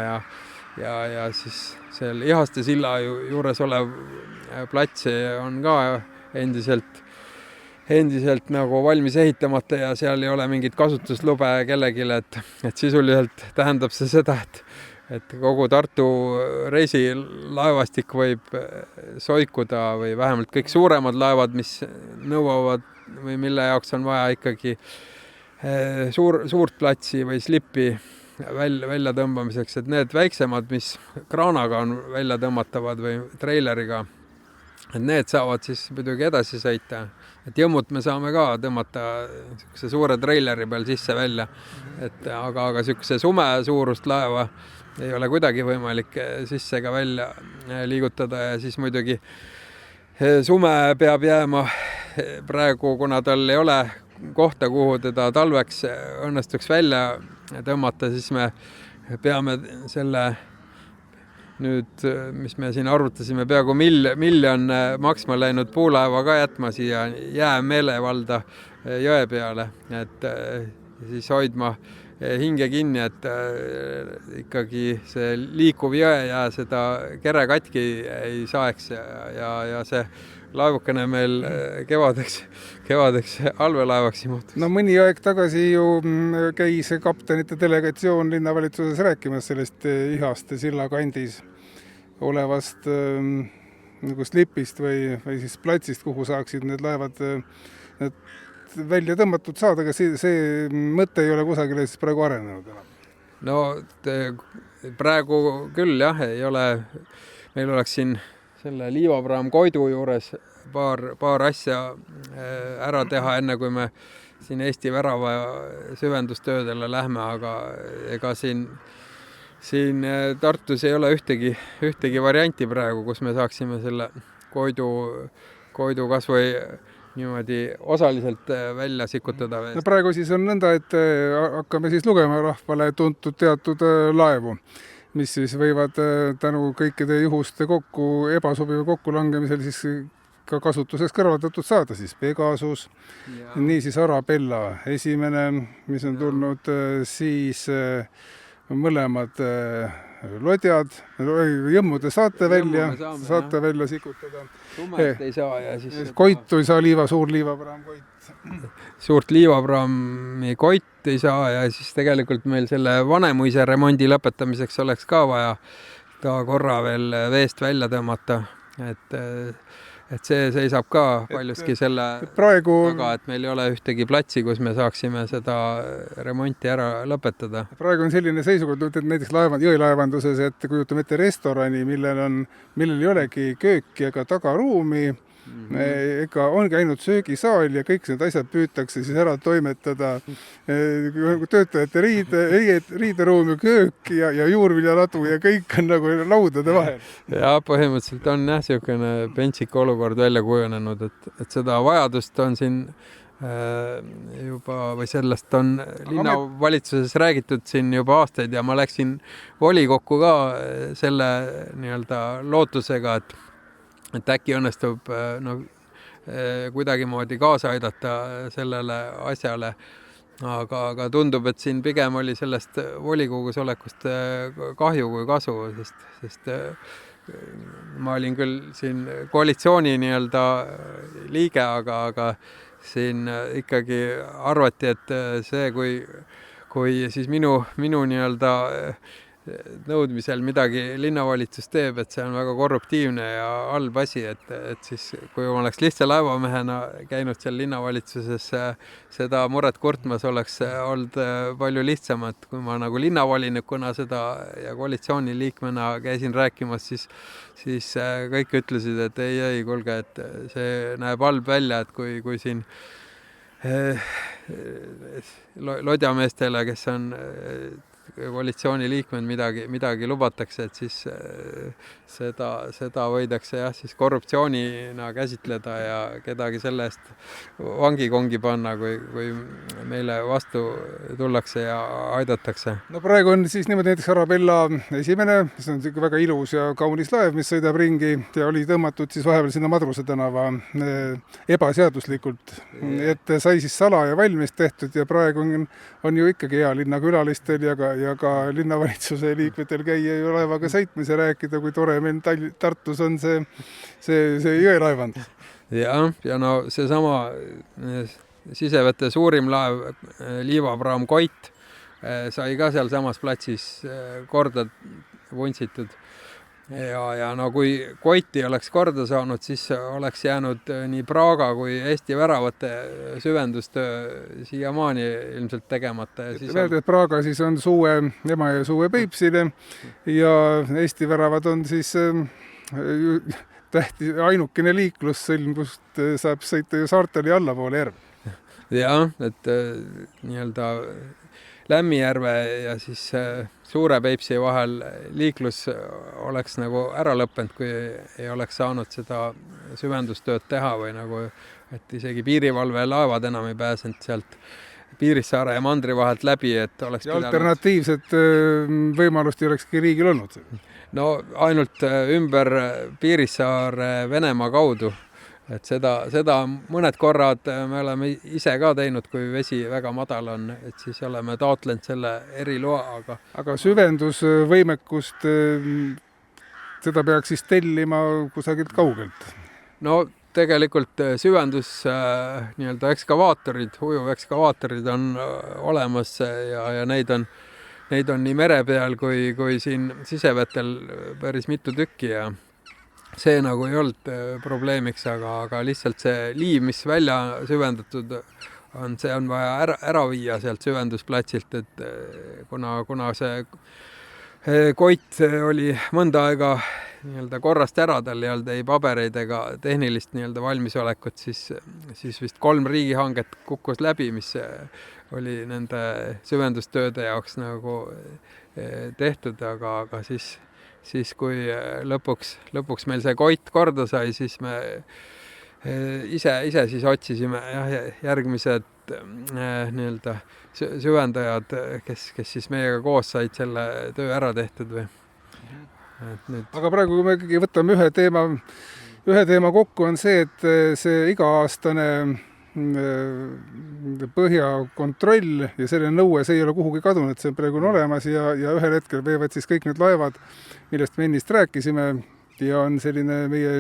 ja siis seal Ihaste silla juures olev plats on ka endiselt nagu valmis ehitamata ja seal ei ole mingit kasutuslube kellelegi, et sisuliselt tähendab see seda, et kogu Tartu reisilaevastik võib soikuda või vähemalt kõik suuremad laevad, mis nõuavad või mille jaoks on vaja ikkagi suurt platsi või slippi välja tõmbamiseks, et need väiksemad, mis kraanaga on välja tõmmatavad või treileriga, et need saavad siis muidugi edasi sõita. Et jõmmut me saame ka tõmmata niisuguse suure treileri peal sisse välja, aga niisuguse sume suurust laeva ei ole kuidagi võimalik sisse ka välja liigutada ja siis muidugi sume peab jääma praegu, kuna tal ei ole kohta, kuhu teda talveks õnnestuks välja tõmmata, siis me peame selle nüüd, mis me siin arvutasime, peaaegu miljon maksma läinud puulaeva ka jätma siia jäämeelevalda jõe peale, et siis hoidma hinge kinni, et ikkagi see liikuv jõejää seda kere katki ei saeks ja see laevukene meil kevadeks allveelaevaks ei muutus. No mõni aeg tagasi ju käis kaptenite delegatsioon linnavalitsuses rääkimas sellest Ihaste silla kandis olevast nagu slipist või siis platsist, kuhu saaksid need laevad välja tõmmatud saada, aga see mõte ei ole kusagile siis praegu arenenud enam? No praegu küll jah, ei ole. Meil oleks siin selle Liivapraam Koidu juures paar asja ära teha, enne kui me siin Eesti värava süvendustöödele lähme, aga ega siin Tartus ei ole ühtegi varianti praegu, kus me saaksime selle Koidu kas või niimoodi osaliselt välja sikutada. No praegu siis on nõnda, et hakkame siis lugema rahvale tuntud teatud laevu, mis siis võivad tänu kõikide juhuste ebasobiva kokkulangemisel siis ka kasutuseks kõrvaldatud saada, siis Pegasus, niisiis Arabella esimene, mis on tulnud, siis mõlemad lodjad, jõmmude saate välja sikutada. Sumet ei saa ja siis Koitu ei saa suur liivapraam Koit. Suurt liivapraami Koit ei saa ja siis tegelikult meil selle Vanemuise remondi lõpetamiseks oleks ka vaja ta korra veel veest välja tõmmata, et see seisab ka paljuski selle taga, et meil ei ole ühtegi platsi, kus me saaksime seda remonti ära lõpetada. Praegu on selline seisukord, et näiteks jõelaevanduses, et kujutame ette restorani, millel ei olegi kööki ega tagaruumi, ega ongi ainult söögisaal ja kõik need asjad püütakse siis ära toimetada. Töötajate riideruum ja köök ja juurviljaladu ja kõik on nagu laudade vahel. Ja põhimõtteliselt on niisugune pentsik olukord välja kujunenud, et seda vajadust on siin juba või sellest on linnavalitsuses räägitud siin juba aastaid ja ma läksin volikokku ka selle nii-öelda lootusega, et äkki õnnestub kuidagimoodi kaasa aidata sellele asjale, aga tundub, et siin pigem oli sellest volikogus olekust kahju kui kasu, sest ma olin küll siin koalitsiooni nii-öelda liige, aga siin ikkagi arvati, et see, kui siis minu nii-öelda nõudmisel midagi linnavalitsus teeb, et see on väga korruptiivne ja halb asi, et siis kui ma oleks lihtsa laevamehena käinud seal linnavalitsuses seda muret kurtmas, oleks olnud palju lihtsam, et kui ma nagu linnavolinikuna seda ja koalitsiooni liikmena käisin rääkimas, siis kõik ütlesid, et ei, kuulge, et see näeb halb välja, et kui siin lodjameestele, kes on koalitsiooni liikmed midagi lubatakse, et siis seda võidakse siis korruptsioonina käsitleda ja kedagi selle eest vangikongi panna, kui meile vastu tullakse ja aidatakse. No praegu on siis niimoodi näiteks Arabella esimene, see on siuke väga ilus ja kaunis laev, mis sõidab ringi ja oli tõmmatud siis vahepeal sinna Madruse tänava ebaseaduslikult, et sai siis salaja valmis tehtud ja praegu on ju ikkagi hea linnakülalistel ja ka linnavalitsuse liikmetel käia ju laevaga sõitmas ja rääkida, kui tore meil Tartus on see jõelaevand. Ja no seesama sisevete suurim laev, liivapraam Koit, sai ka sealsamas platsis korda vuntsitud. Ja no kui Koiti oleks korda saanud, siis oleks jäänud nii Praga kui Eesti väravate süvendustöö siiamaani ilmselt tegemata. Meelde, et Praga siis on Emajõe suue Peipsile ja Eesti väravad on siis ainukene liiklussõlm, kust saab sõita ju saartele ja allapoole järve. Jah, et nii-öelda Lämmijärve ja siis Suure Peipsi vahel liiklus oleks nagu ära lõppenud, kui ei oleks saanud seda süvendustööd teha või nagu, et isegi piirivalve laevad enam ei pääsenud sealt Piirissaare ja Mandri vahelt läbi, et oleks ja alternatiivset võimalust ei olekski riigil olnud? No ainult ümber Piirissaare Venemaa kaudu. Et seda mõned korrad me oleme ise ka teinud, kui vesi väga madal on, et siis oleme taotlenud selle eriloa, aga süvendusvõimekust, seda peaks siis tellima kusagilt kaugelt? No tegelikult süvendus nii-öelda ekskavaatorid, ujuvekskavaatorid on olemas ja neid on nii mere peal kui siin sisevetel päris mitu tükki ja see nagu ei olnud probleemiks, aga lihtsalt see liiv, mis välja süvendatud on, see on vaja ära viia sealt süvendusplatsilt, et kuna see Koit oli mõnda aega nii-öelda korrast ära, tal ei olnud ei pabereid ega tehnilist nii-öelda valmisolekut, siis vist 3 riigihanget kukkus läbi, mis oli nende süvendustööde jaoks nagu tehtud, aga siis kui lõpuks meil see Koit korda sai, siis me ise siis otsisime järgmised nii-öelda süvendajad, kes siis meiega koos said selle töö ära tehtud või. Aga praegu, kui me ikkagi võtame ühe teema kokku, on see, et see iga-aastane põhjakontroll ja selle nõue, see ei ole kuhugi kadunud, see on praegu olemas ja ühel hetkel veevad siis kõik need laevad, millest me ennist rääkisime ja on selline meie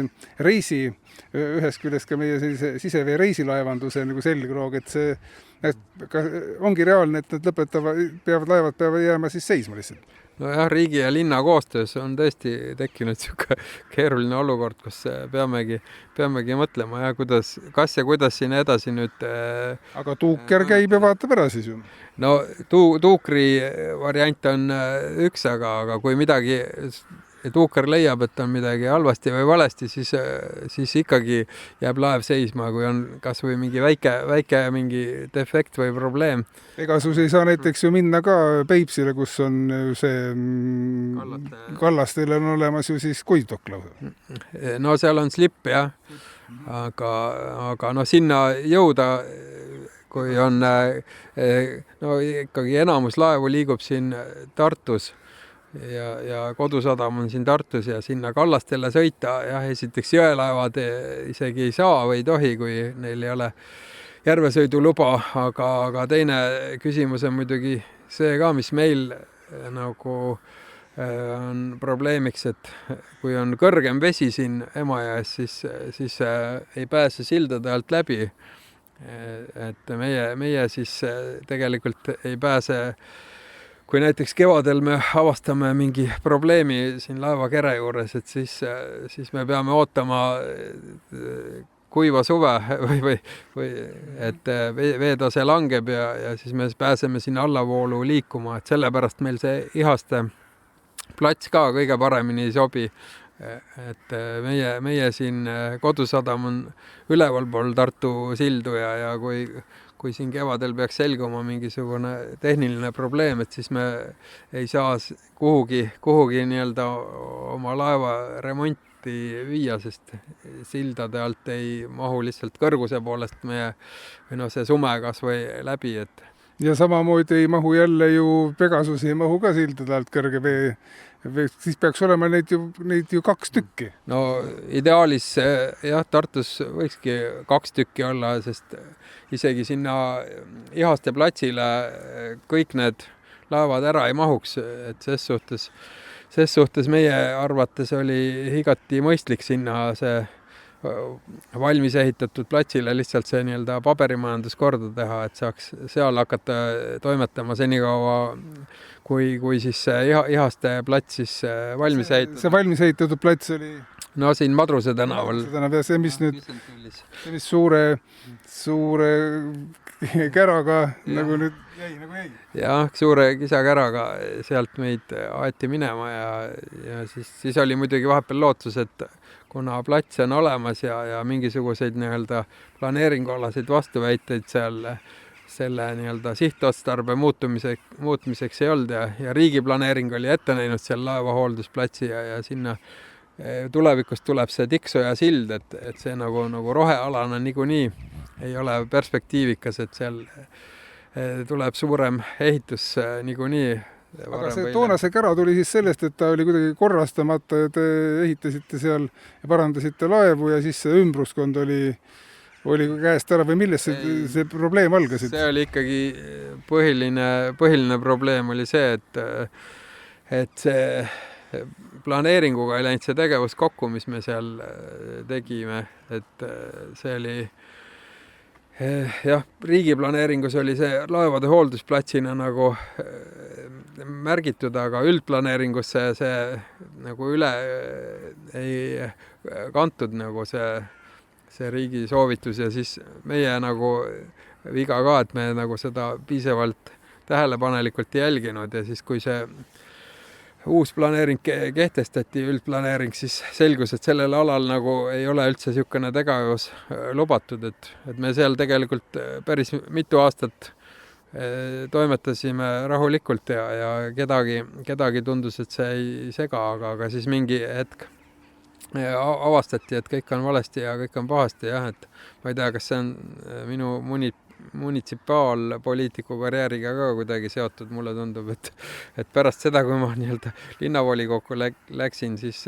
ühest küljest ka meie sellise sisevee reisilaevanduse nagu selgroog, et see ongi reaalne, et nad laevad peavad jääma siis seisma lihtsalt. Nojah, riigi ja linna koostöös on tõesti tekkinud siuke keeruline olukord, kus peamegi mõtlema, kas ja kuidas siin edasi nüüd. Aga tuuker käib ja vaatab ära siis ju. No tuukri variant on üks, aga kui midagi tuuker leiab, et on midagi halvasti või valesti, siis ikkagi jääb laev seisma, kui on kas või mingi väike mingi defekt või probleem. Ega sus ei saa näiteks ju minna ka Peipsile, kus on see kallastel on olemas ju siis kuivdokk lausa. No seal on slip jah, aga no sinna jõuda, kui on no ikkagi enamus laevu liigub siin Tartus ja kodusadam on siin Tartus ja sinna kallastele sõita, jah, esiteks jõelaevad isegi ei saa või ei tohi, kui neil ei ole järvesõiduluba, aga teine küsimus on muidugi see ka, mis meil nagu on probleemiks, et kui on kõrgem vesi siin Emajões, siis ei pääse sildade alt läbi. Et meie siis tegelikult ei pääse, kui näiteks kevadel me avastame mingi probleemi siin laevakere juures, et siis me peame ootama kuiva suve või et veetase langeb ja siis me pääseme sinna allavoolu liikuma, et sellepärast meil see Ihaste plats ka kõige paremini ei sobi. Et meie siin kodusadam on ülevalpool Tartu sildu ja kui siin kevadel peaks selguma mingisugune tehniline probleem, et siis me ei saa kuhugi nii-öelda oma laeva remonti viia, sest sildade alt ei mahu lihtsalt kõrguse poolest või see sume kas või läbi, et ja samamoodi ei mahu jälle ju Pegasus ei mahu ka sildade alt kõrge vee, siis peaks olema neid ju 2 tükki. No ideaalis jah, Tartus võikski 2 tükki olla, sest isegi sinna Ihaste platsile kõik need laevad ära ei mahuks, et ses suhtes meie arvates oli igati mõistlik sinna see valmis ehitatud platsile lihtsalt see nii-öelda paberimajandus korda teha, et saaks seal hakata toimetama senikaua, kui siis Ihaste plats siis valmis ehitatud. See valmis ehitatud plats oli? No siin Madruse tänaval. See, mis nüüd suure käraga nagu nüüd jäi. Jah, suure kisakäraga sealt meid aeti minema ja siis oli muidugi vahepeal lootus, et kuna plats on olemas ja mingisuguseid nii-öelda planeeringualaseid vastuväiteid seal selle nii-öelda sihtotstarbe muutmiseks ei olnud ja riigiplaneering oli ette näinud seal laevahooldus-platsi ja sinna tulevikus tuleb see Tiksoja sild, et see nagu rohealana niikuinii ei ole perspektiivikas, et seal tuleb suurem ehitus niikuinii. Aga see toona see kära tuli siis sellest, et ta oli kuidagi korrastamata ja te ehitasite seal ja parandasite laevu ja siis see ümbruskond oli käest ära või millest see probleem algas? See oli ikkagi põhiline probleem oli see, et see planeeringuga ei läinud see tegevus kokku, mis me seal tegime, et see oli jah, riigiplaneeringus oli see laevade hooldusplatsina nagu märgitud, aga üldplaneeringusse see nagu üle ei kantud nagu see riigi soovitus ja siis meie nagu viga ka, et me nagu seda piisavalt tähelepanelikult ei jälginud ja siis kui see uus planeering kehtestati, üldplaneering, siis selgus, et sellel alal nagu ei ole üldse niisugune tegevus lubatud, et me seal tegelikult päris mitu aastat toimetasime rahulikult ja kedagi tundus, et see ei sega, aga siis mingi hetk avastati, et kõik on valesti ja kõik on pahasti, jah, et ma ei tea, kas see on minu munitsipaalpoliitiku karjääriga ka kuidagi seotud, mulle tundub, et pärast seda, kui ma nii-öelda linnavolikokku läksin, siis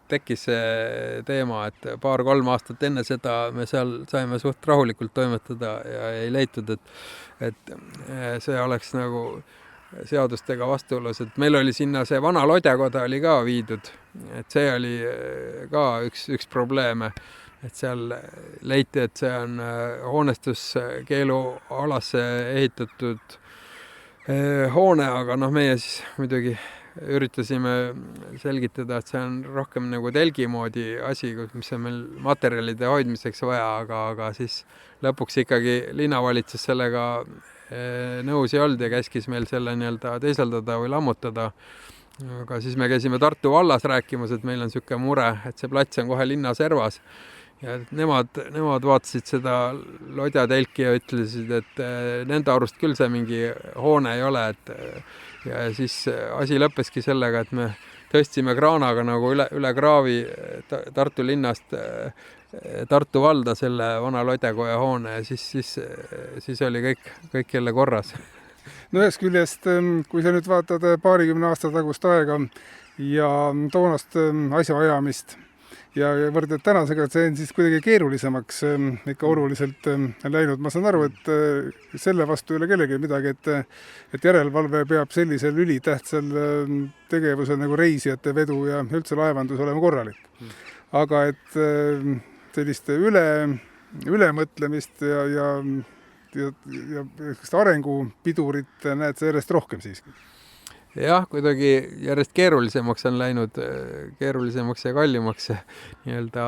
tekkis see teema, et 2-3 aastat enne seda me seal saime suht rahulikult toimetada ja ei leitud, et see oleks nagu seadustega vastuolus, et meil oli sinna see vana lodjakoda oli ka viidud, et see oli ka üks probleeme, et seal leiti, et see on hoonestuskeelualasse ehitatud hoone, aga meie siis muidugi üritasime selgitada, et see on rohkem nagu telgi moodi asi, mis on meil materjalide hoidmiseks vaja, aga siis lõpuks ikkagi linnavalitsus sellega nõus ei olnud ja käskis meil selle nii-öelda teiseldada või lammutada. Aga siis me käisime Tartu vallas rääkimas, et meil on niisugune mure, et see plats on kohe linna servas. Ja nemad vaatasid seda lodjatelki ja ütlesid, et nende arust küll see mingi hoone ei ole. Ja siis asi lõppeski sellega, et me tõstsime kraanaga nagu üle kraavi Tartu linnast Tartu valda selle vana lodjakoja hoone ja siis oli kõik jälle korras. No ühest küljest, kui sa nüüd vaatad 20 aasta tagust aega ja toonast asjaajamist, ja võrdled tänasega, et see on siis kuidagi keerulisemaks ikka oluliselt läinud. Ma saan aru, et selle vastu ei ole kellelgi midagi, et järelevalve peab sellisel ülitähtsal tegevusel nagu reisijate vedu ja üldse laevandus olema korralik. Aga et sellist ülemõtlemist ja arengupidurit näed sa järjest rohkem siiski? Jah, kuidagi järjest keerulisemaks on läinud, keerulisemaks ja kallimaks nii-öelda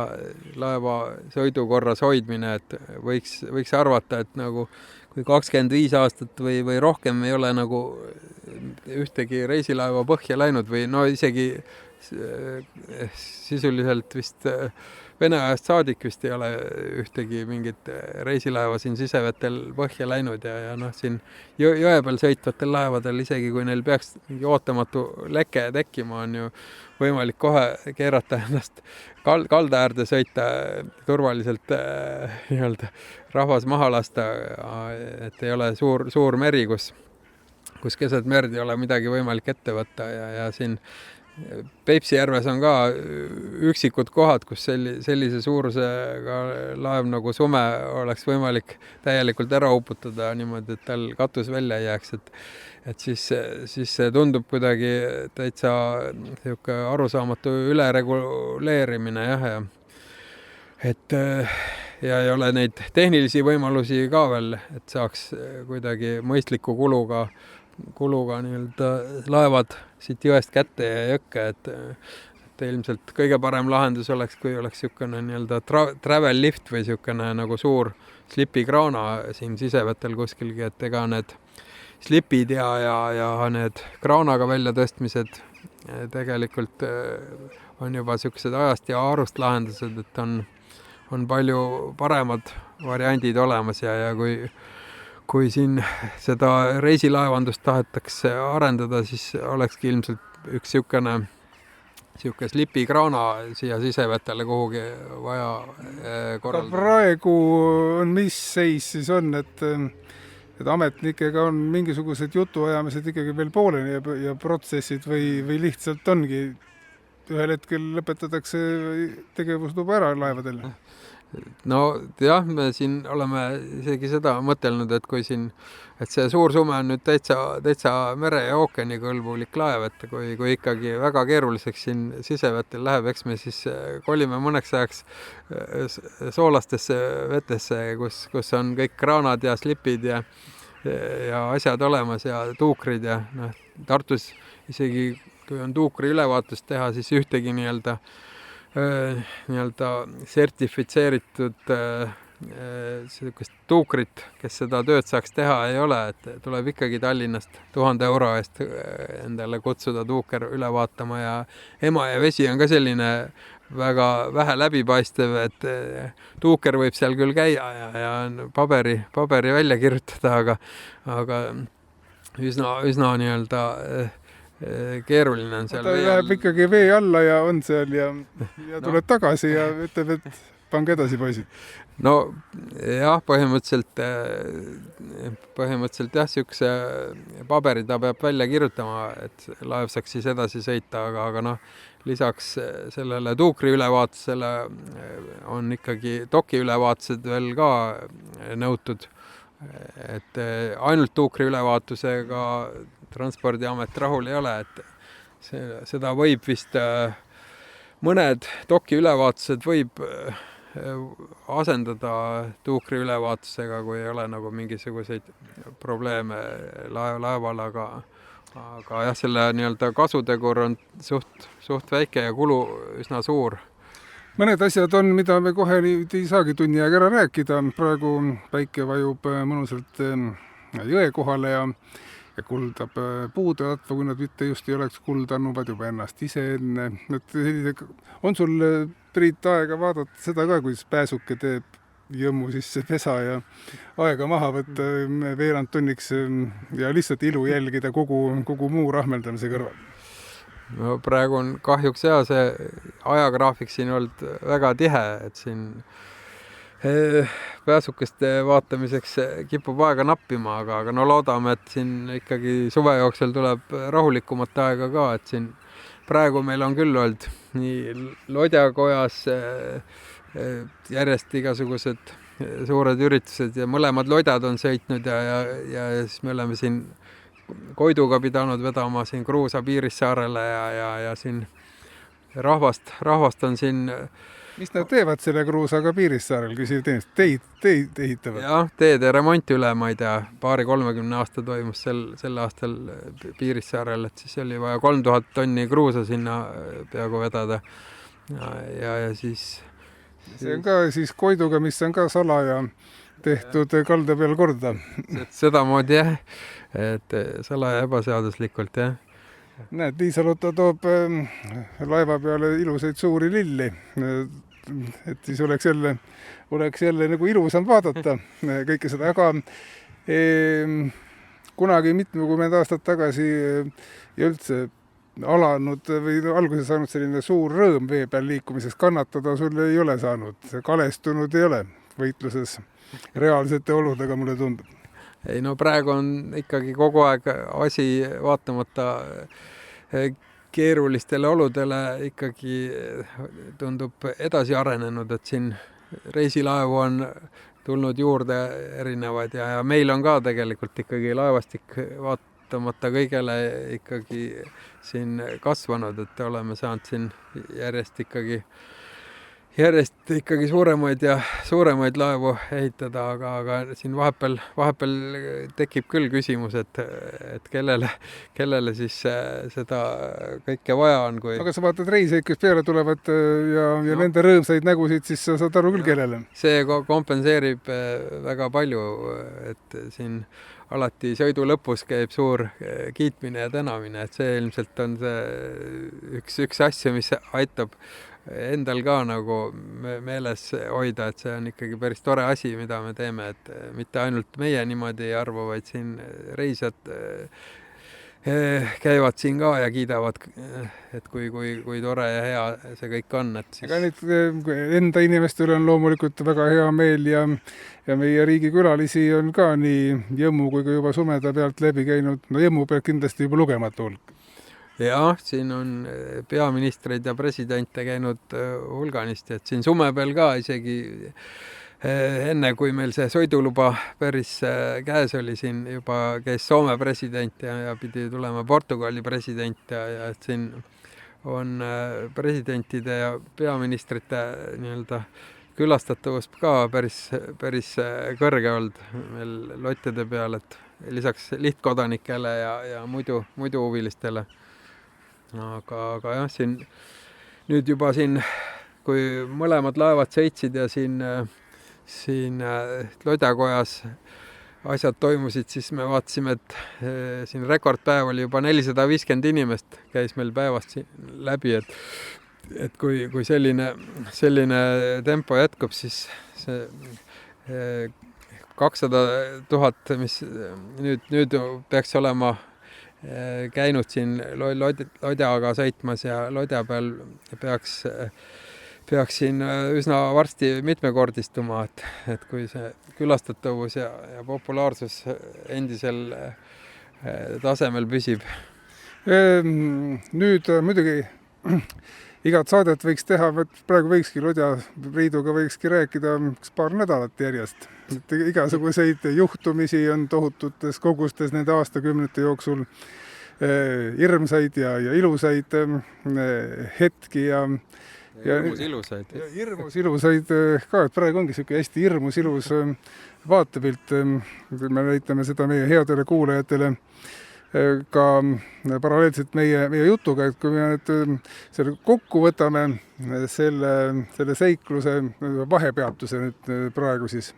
laeva sõidukorras hoidmine, et võiks arvata, et nagu kui 25 aastat või rohkem ei ole nagu ühtegi reisilaeva põhja läinud või no isegi sisuliselt vist Vene ajast saadik vist ei ole ühtegi mingit reisilaeva siin sisevetel põhja läinud ja noh, siin jõe peal sõitvatel laevadel, isegi kui neil peaks mingi ootamatu leke tekkima, on ju võimalik kohe keerata ennast kalda äärde, sõita turvaliselt nii-öelda rahvas maha lasta, et ei ole suur meri, kus keset merd ei ole midagi võimalik ette võtta ja siin Peipsi järves on ka üksikud kohad, kus sellise suurusega laev nagu Sume oleks võimalik täielikult ära uputada niimoodi, et tal katus välja ei jääks, et siis see tundub kuidagi täitsa niisugune arusaamatu ülereguleerimine jah, et ja ei ole neid tehnilisi võimalusi ka veel, et saaks kuidagi mõistliku kuluga nii-öelda laevad siit jõest kätte ja jõkke, et ilmselt kõige parem lahendus oleks, kui oleks niisugune nii-öelda travel lift või niisugune nagu suur slipikraana siin sisevetel kuskilgi, et ega need slipid ja need kraanaga väljatõstmised tegelikult on juba niisugused ajast ja arust lahendused, et on palju paremad variandid olemas ja kui siin seda reisilaevandust tahetakse arendada, siis olekski ilmselt üks niisugune slipikraana siia sisevetele kuhugi vaja korraldada. Praegu on mis seis siis on, et ametnikega on mingisugused jutuajamised ikkagi veel pooleni ja protsessid või lihtsalt ongi ühel hetkel lõpetatakse tegevusluba ära laevadel? No jah, me siin oleme isegi seda mõtelnud, et kui siin, et see Suur Sume on nüüd täitsa mere ja ookeani kõlbulik laev, et kui ikkagi väga keeruliseks siin sisevetel läheb, eks me siis kolime mõneks ajaks soolastesse vetesse, kus on kõik kraanad ja slipid ja asjad olemas ja tuukrid ja noh, Tartus isegi kui on tuukri ülevaatust teha, siis ühtegi nii-öelda sertifitseeritud sellist tuukrit, kes seda tööd saaks teha, ei ole, et tuleb ikkagi Tallinnast 1000 euro eest endale kutsuda tuuker üle vaatama ja Emajõe vesi on ka selline väga vähe läbipaistev, et tuuker võib seal küll käia ja paberi välja kirjutada, aga üsna nii-öelda keeruline on seal. Ta läheb ikkagi vee alla ja on seal ja tuleb tagasi ja ütleb, et pange edasi, poisid. No jah, põhimõtteliselt jah, niisuguse paberi ta peab välja kirjutama, et laev saaks siis edasi sõita, aga noh, lisaks sellele tuukri ülevaatusele on ikkagi doki ülevaatused veel ka nõutud, et ainult tuukri ülevaatusega Transpordiamet rahul ei ole, et seda võib vist mõned doki ülevaatused võib asendada tuukri ülevaatusega, kui ei ole nagu mingisuguseid probleeme laeval, aga jah, selle nii-öelda kasutegur on suht väike ja kulu üsna suur. Mõned asjad on, mida me kohe ei saagi tunni aega ära rääkida. Praegu päike vajub mõnusalt jõe kohale ja kuldab puude latva, kui nad mitte just ei oleks kuldanuvad juba ennast ise enne. On sul, Priit, aega vaadata seda ka, kuidas pääsuke teeb jõmmu sisse pesa ja aega maha võtta veerand tunniks ja lihtsalt ilu jälgida kogu muu rahmeldamise kõrval? No praegu on kahjuks see ajagraafik siin olnud väga tihe, et siin pääsukeste vaatamiseks kipub aega nappima, aga no loodame, et siin ikkagi suve jooksul tuleb rahulikumat aega ka, et siin praegu meil on küll olnud nii Lodjakojas järjest igasugused suured üritused ja mõlemad lodjad on sõitnud ja siis me oleme siin Koiduga pidanud vedama siin Kruusa Piirissaarele ja siin rahvast on siin. Mis nad teevad selle Kruusaga Piirissaarel, küsib teenist? Teid ehitavad? Jah, teede remont üle, ma ei tea, 20-30 aasta toimus sel aastal Piirissaarel, et siis oli vaja 3000 tonni kruusa sinna peaaegu vedada ja siis see on ka siis Koiduga, mis on ka salaja tehtud kalda peal korda. Sedamoodi jah, et salaja ebaseaduslikult jah. Näed, Liisa-Lotta toob laeva peale ilusaid suuri lilli, et siis oleks jälle nagu ilusam vaadata kõike seda, aga kunagi mitukümmend aastat tagasi ja üldse alanud või alguse saanud selline suur rõõm vee peal liikumiseks, kannatada sul ei ole saanud, kalestunud ei ole võitluses reaalsete oludega, mulle tundub. Ei no praegu on ikkagi kogu aeg asi vaatamata keerulistele oludele ikkagi tundub edasi arenenud, et siin reisilaevu on tulnud juurde erinevaid ja meil on ka tegelikult ikkagi laevastik vaatamata kõigele ikkagi siin kasvanud, et oleme saanud siin järjest ikkagi suuremaid laevu ehitada, aga siin vahepeal tekib küll küsimus, et kellele siis seda kõike vaja on. Aga sa vaatad reisijaid, kes peale tulevad ja nende rõõmsaid nägusid, siis sa saad aru küll, kellele. See kompenseerib väga palju, et siin alati sõidu lõpus käib suur kiitmine ja tänamine, et see ilmselt on see üks asju, mis aitab endal ka nagu meeles hoida, et see on ikkagi päris tore asi, mida me teeme, et mitte ainult meie niimoodi ei arvu, vaid siin reisijad käivad siin ka ja kiidavad, et kui tore ja hea see kõik on. Aga nüüd enda inimestel on loomulikult väga hea meel ja meie riigi külalisi on ka nii Jõmmu kui ka juba Sumeda pealt läbi käinud. No Jõmmu pealt kindlasti juba lugematu hulk. Jah, siin on peaministreid ja presidente käinud hulganisti, et siin Sume peal ka isegi enne, kui meil see sõiduluba päris käes oli, siin juba käis Soome president ja pidi tulema Portugali president ja et siin on presidentide ja peaministrite nii-öelda külastatavus ka päris kõrge olnud meil lottide peal, et lisaks lihtkodanikele ja muidu huvilistele. Aga jah, siin nüüd juba kui mõlemad laevad sõitsid ja siin Lodjakojas asjad toimusid, siis me vaatasime, et siin rekordpäev oli juba 450 inimest käis meil päevast läbi, et kui selline tempo jätkub, siis see 200 000, mis nüüd peaks olema käinud siin Lodjaga sõitmas ja Lodja peal peaks siin üsna varsti mitmekordistuma, et kui see külastatavus ja populaarsus endisel tasemel püsib. Nüüd muidugi igat saadet võiks teha, praegu võikski Lodja Priiduga võikski rääkida paar nädalat järjest. Igasuguseid juhtumisi on tohututes kogustes nende aastakümnete jooksul, hirmsaid ja ilusaid hetki ja hirmus ilusaid ka, et praegu ongi selline hästi hirmus ilus vaatepilt, kui me näitame seda meie headele kuulajatele ka paralleelselt meie jutuga, et kui me nüüd selle kokku võtame selle seikluse vahepeatuse nüüd praegu siis,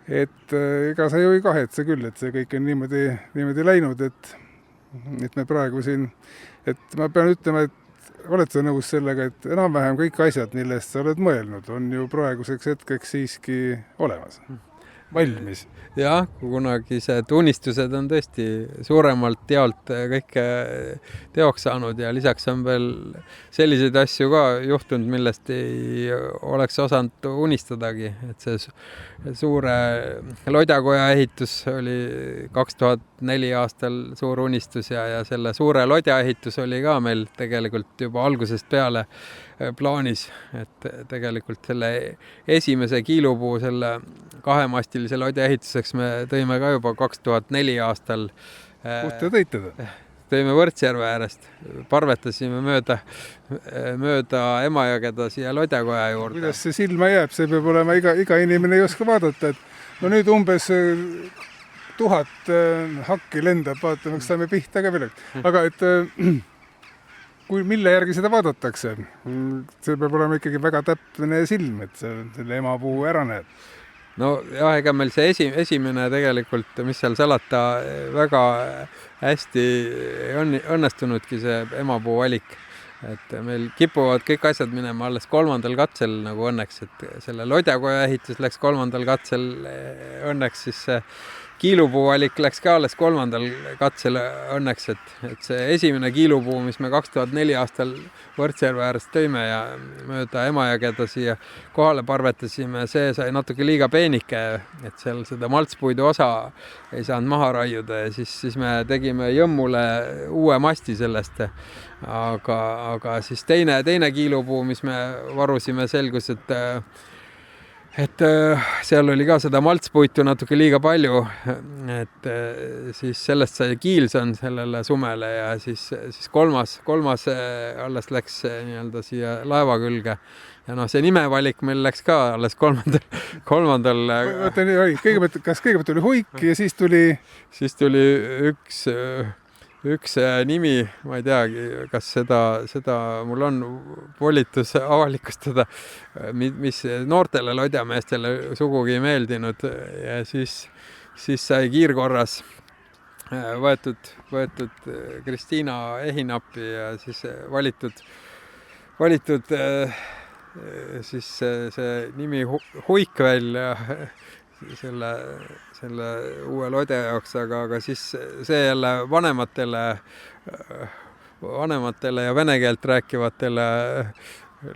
et ega sa ju ei kahetse küll, et see kõik on niimoodi läinud, et me praegu siin, et ma pean ütlema, et oled sa nõus sellega, et enam-vähem kõik asjad, millest sa oled mõelnud, on ju praeguseks hetkeks siiski olemas, valmis? Jah, kunagised unistused on tõesti suuremalt jaolt kõike teoks saanud ja lisaks on veel selliseid asju ka juhtunud, millest ei oleks osanud unistadagi, et see suure Lodjakoja ehitus oli 2000 2004 aastal suur unistus ja selle suure lodja ehitus oli ka meil tegelikult juba algusest peale plaanis, et tegelikult selle esimese kiilupuu selle kahemastilise lodja ehituseks me tõime ka juba 2004 aastal. Kust te tõite ta? Tõime Võrtsjärve äärest, parvetasime mööda Emajõgeda siia Lodjakoja juurde. Kuidas see silma jääb? See peab olema, iga inimene ei oska vaadata, et no nüüd umbes 1000 hakki lendab, vaatame, kas saame pihta ka veel. Aga et mille järgi seda vaadatakse? See peab olema ikkagi väga täpne silm, et selle emapuu ära näeb. No jah, ega meil see esimene tegelikult, mis seal salata, väga hästi õnnestunudki see emapuu valik. Et meil kipuvad kõik asjad minema alles 3. katsel nagu õnneks, et selle Lodjakoja ehitus läks 3. katsel õnneks, siis see kiilupuu valik läks ka alles 3. katsel õnneks, et see esimene kiilupuu, mis me 2004 aastal Võrtsjärve äärest tõime ja mööda Emajõgeda siia kohale parvetasime, see sai natuke liiga peenike, et seal seda maltspuidu osa ei saanud maha raiuda ja siis me tegime Jõmmule uue masti sellest. Aga siis teine kiilupuu, mis me varusime, selgus, et seal oli ka seda maltspuitu natuke liiga palju, et siis sellest sai Kiilson sellele sumele ja siis kolmas alles läks nii-öelda siia laeva külge. Ja see nimevalik meil läks ka alles kolmandal. Kõigepealt, kas kõigepealt oli Huik ja siis tuli? Siis tuli üks nimi, ma ei teagi, kas seda mul on volitus avalikustada, mis noortele lodjameestele sugugi ei meeldinud ja siis sai kiirkorras võetud Kristiina Ehinapi ja siis valitud siis see nimi Huik välja selle uue lodja jaoks, aga siis see jälle vanematele ja vene keelt rääkivatele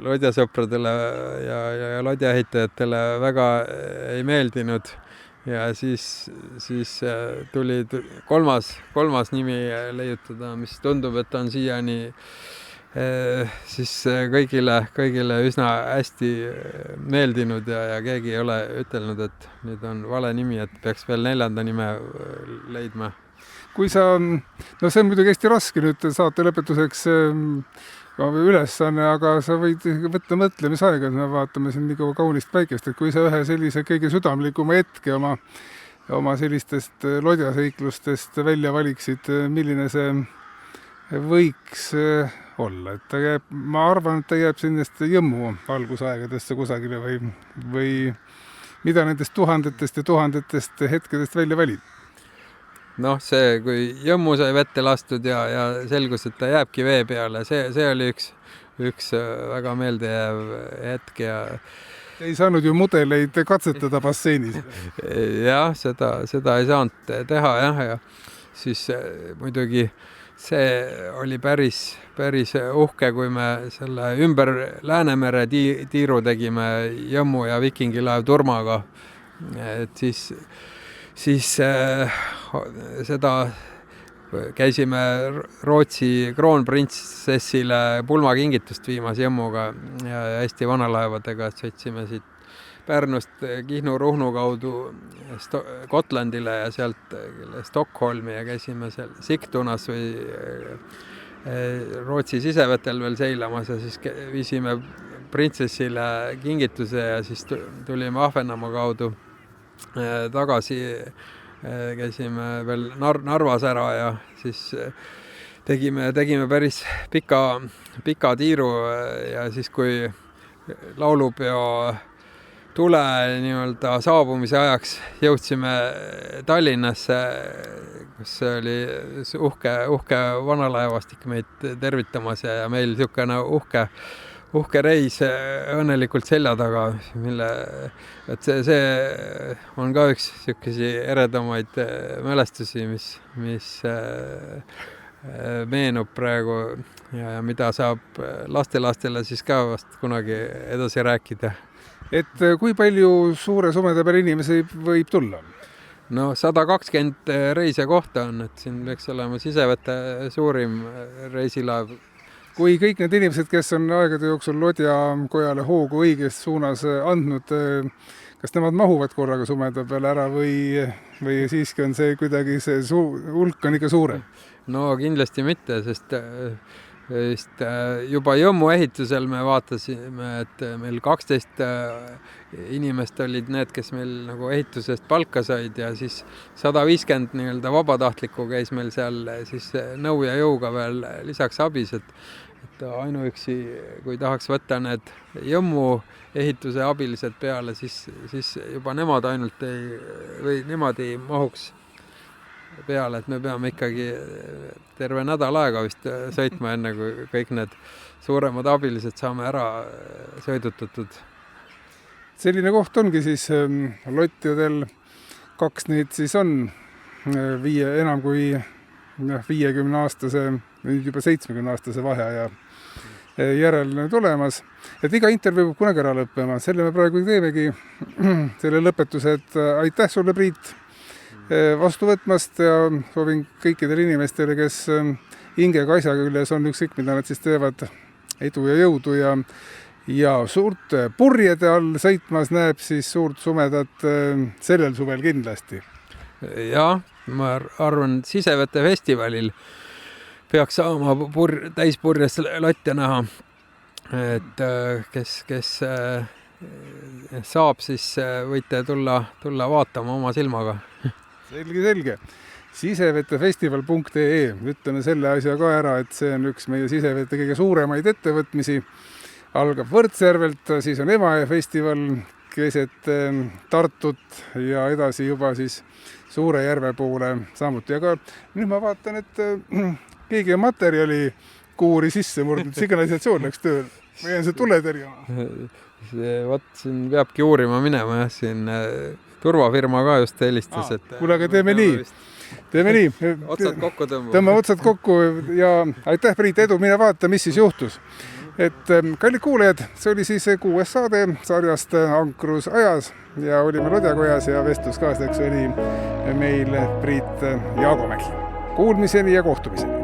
lodjasõpradele ja lodjaehitajatele väga ei meeldinud. Ja siis tuli kolmas nimi leiutada, mis tundub, et on siiani siis kõigile üsna hästi meeldinud ja keegi ei ole ütelnud, et nüüd on vale nimi, et peaks veel 4. nime leidma. Kui see on muidugi hästi raske nüüd saate lõpetuseks ülesanne, aga sa võid võtta mõtlemisaega, et me vaatame siin nii kaua kaunist päikest, et kui sa ühe sellise kõige südamlikuma hetke oma sellistest lodjaseiklustest välja valiksid, milline see võiks olla, et ma arvan, et ta jääb sinnest Jõmmu algusaegadesse kusagile või mida nendest tuhandetest ja tuhandetest hetkedest välja valid? See, kui Jõmmu sai vette lastud ja selgus, et ta jääbki vee peale, see oli üks väga meeldejääv hetk ja ei saanud ju mudeleid katsetada basseinis. Jah, seda ei saanud teha ja siis muidugi see oli päris uhke, kui me selle ümber Läänemere tiiru tegime Jõmmu ja Vikingilaev Turmaga. Et siis seda käisime Rootsi kroonprintsessile pulmakingitust viimas Jõmmuga ja Eesti vanalaevadega, et sõitsime siit Pärnust Kihnu-Ruhnu kaudu Gotlandile ja sealt Stockholmi ja käisime seal Sigtunas või Rootsi sisevetel veel seilamas ja siis viisime printsessile kingituse ja siis tulime Ahvenamaa kaudu tagasi, käisime veel Narvas ära ja siis tegime päris pika tiiru ja siis kui laulupeo tule nii-öelda saabumise ajaks jõudsime Tallinnasse, kus oli uhke vanalaevastik meid tervitamas ja meil niisugune uhke reis õnnelikult selja taga, et see on ka üks niisugusi eredamaid mälestusi, mis meenub praegu ja mida saab lastelastele siis ka vast kunagi edasi rääkida. Et kui palju suure sumeda peale inimesi võib tulla? No 120 reisija kohta on, et siin peaks olema sisevete suurim reisilaev. Kui kõik need inimesed, kes on aegade jooksul Lodjakojale hoogu õiges suunas andnud, kas nemad mahuvad korraga sumeda peale ära või siiski on see kuidagi see hulk on ikka suurem? No kindlasti mitte, sest juba Jõmmu ehitusel me vaatasime, et meil 12 inimest olid need, kes meil nagu ehitusest palka said ja siis 150 nii-öelda vabatahtlikku käis meil seal siis nõu ja jõuga veel lisaks abis, et ainuüksi, kui tahaks võtta need Jõmmu ehituse abilised peale, siis juba nemad ainult nemad ei mahuks peale, et me peame ikkagi terve nädal aega vist sõitma, enne kui kõik need suuremad abilised saame ära sõidutatud. Selline koht ongi siis Lotjadel, 2 neid siis on enam kui 50-aastase, nüüd juba 70-aastase vaheaja järel tulemas. Et iga intervjuu peab kunagi ära lõppema, selle me praegu teemegi selle lõpetuse, et aitäh sulle, Priit, vastu võtmast ja soovin kõikidele inimestele, kes hingega asja küljes on, ükskõik mida nad siis teevad, edu ja jõudu ja suurt purjede all sõitmas näeb siis suurt sumedat sellel suvel kindlasti. Ja, ma arvan, Sisevete festivalil peaks saama täispurjes Lotja näha, et kes saab, siis võite tulla vaatama oma silmaga. Selge. Sisevetefestival.ee, ütleme selle asja ka ära, et see on üks meie Sisevete kõige suuremaid ettevõtmisi. Algab Võrtsjärvelt, siis on Emajõe festival keset Tartut ja edasi juba siis Suure järve poole samuti. Aga nüüd ma vaatan, et keegi on materjali kuuri sisse murdnud, signalisatsioon läks tööl. Või on see tuletõrjama? Vot siin peabki uurima minema, jah, siin turvafirma ka just helistas. Kuule, aga teeme nii. Otsad kokku tõmba. Tõmba otsad kokku ja aitäh, Priit, edu, mine vaata, mis siis juhtus. Et kallid kuulajad, see oli siis 6. saade sarjast Ankrus ajas ja olime Lodjakojas ja vestluskaaslaseks oli meil Priit Jaagomägi. Kuulmiseni ja kohtumiseni.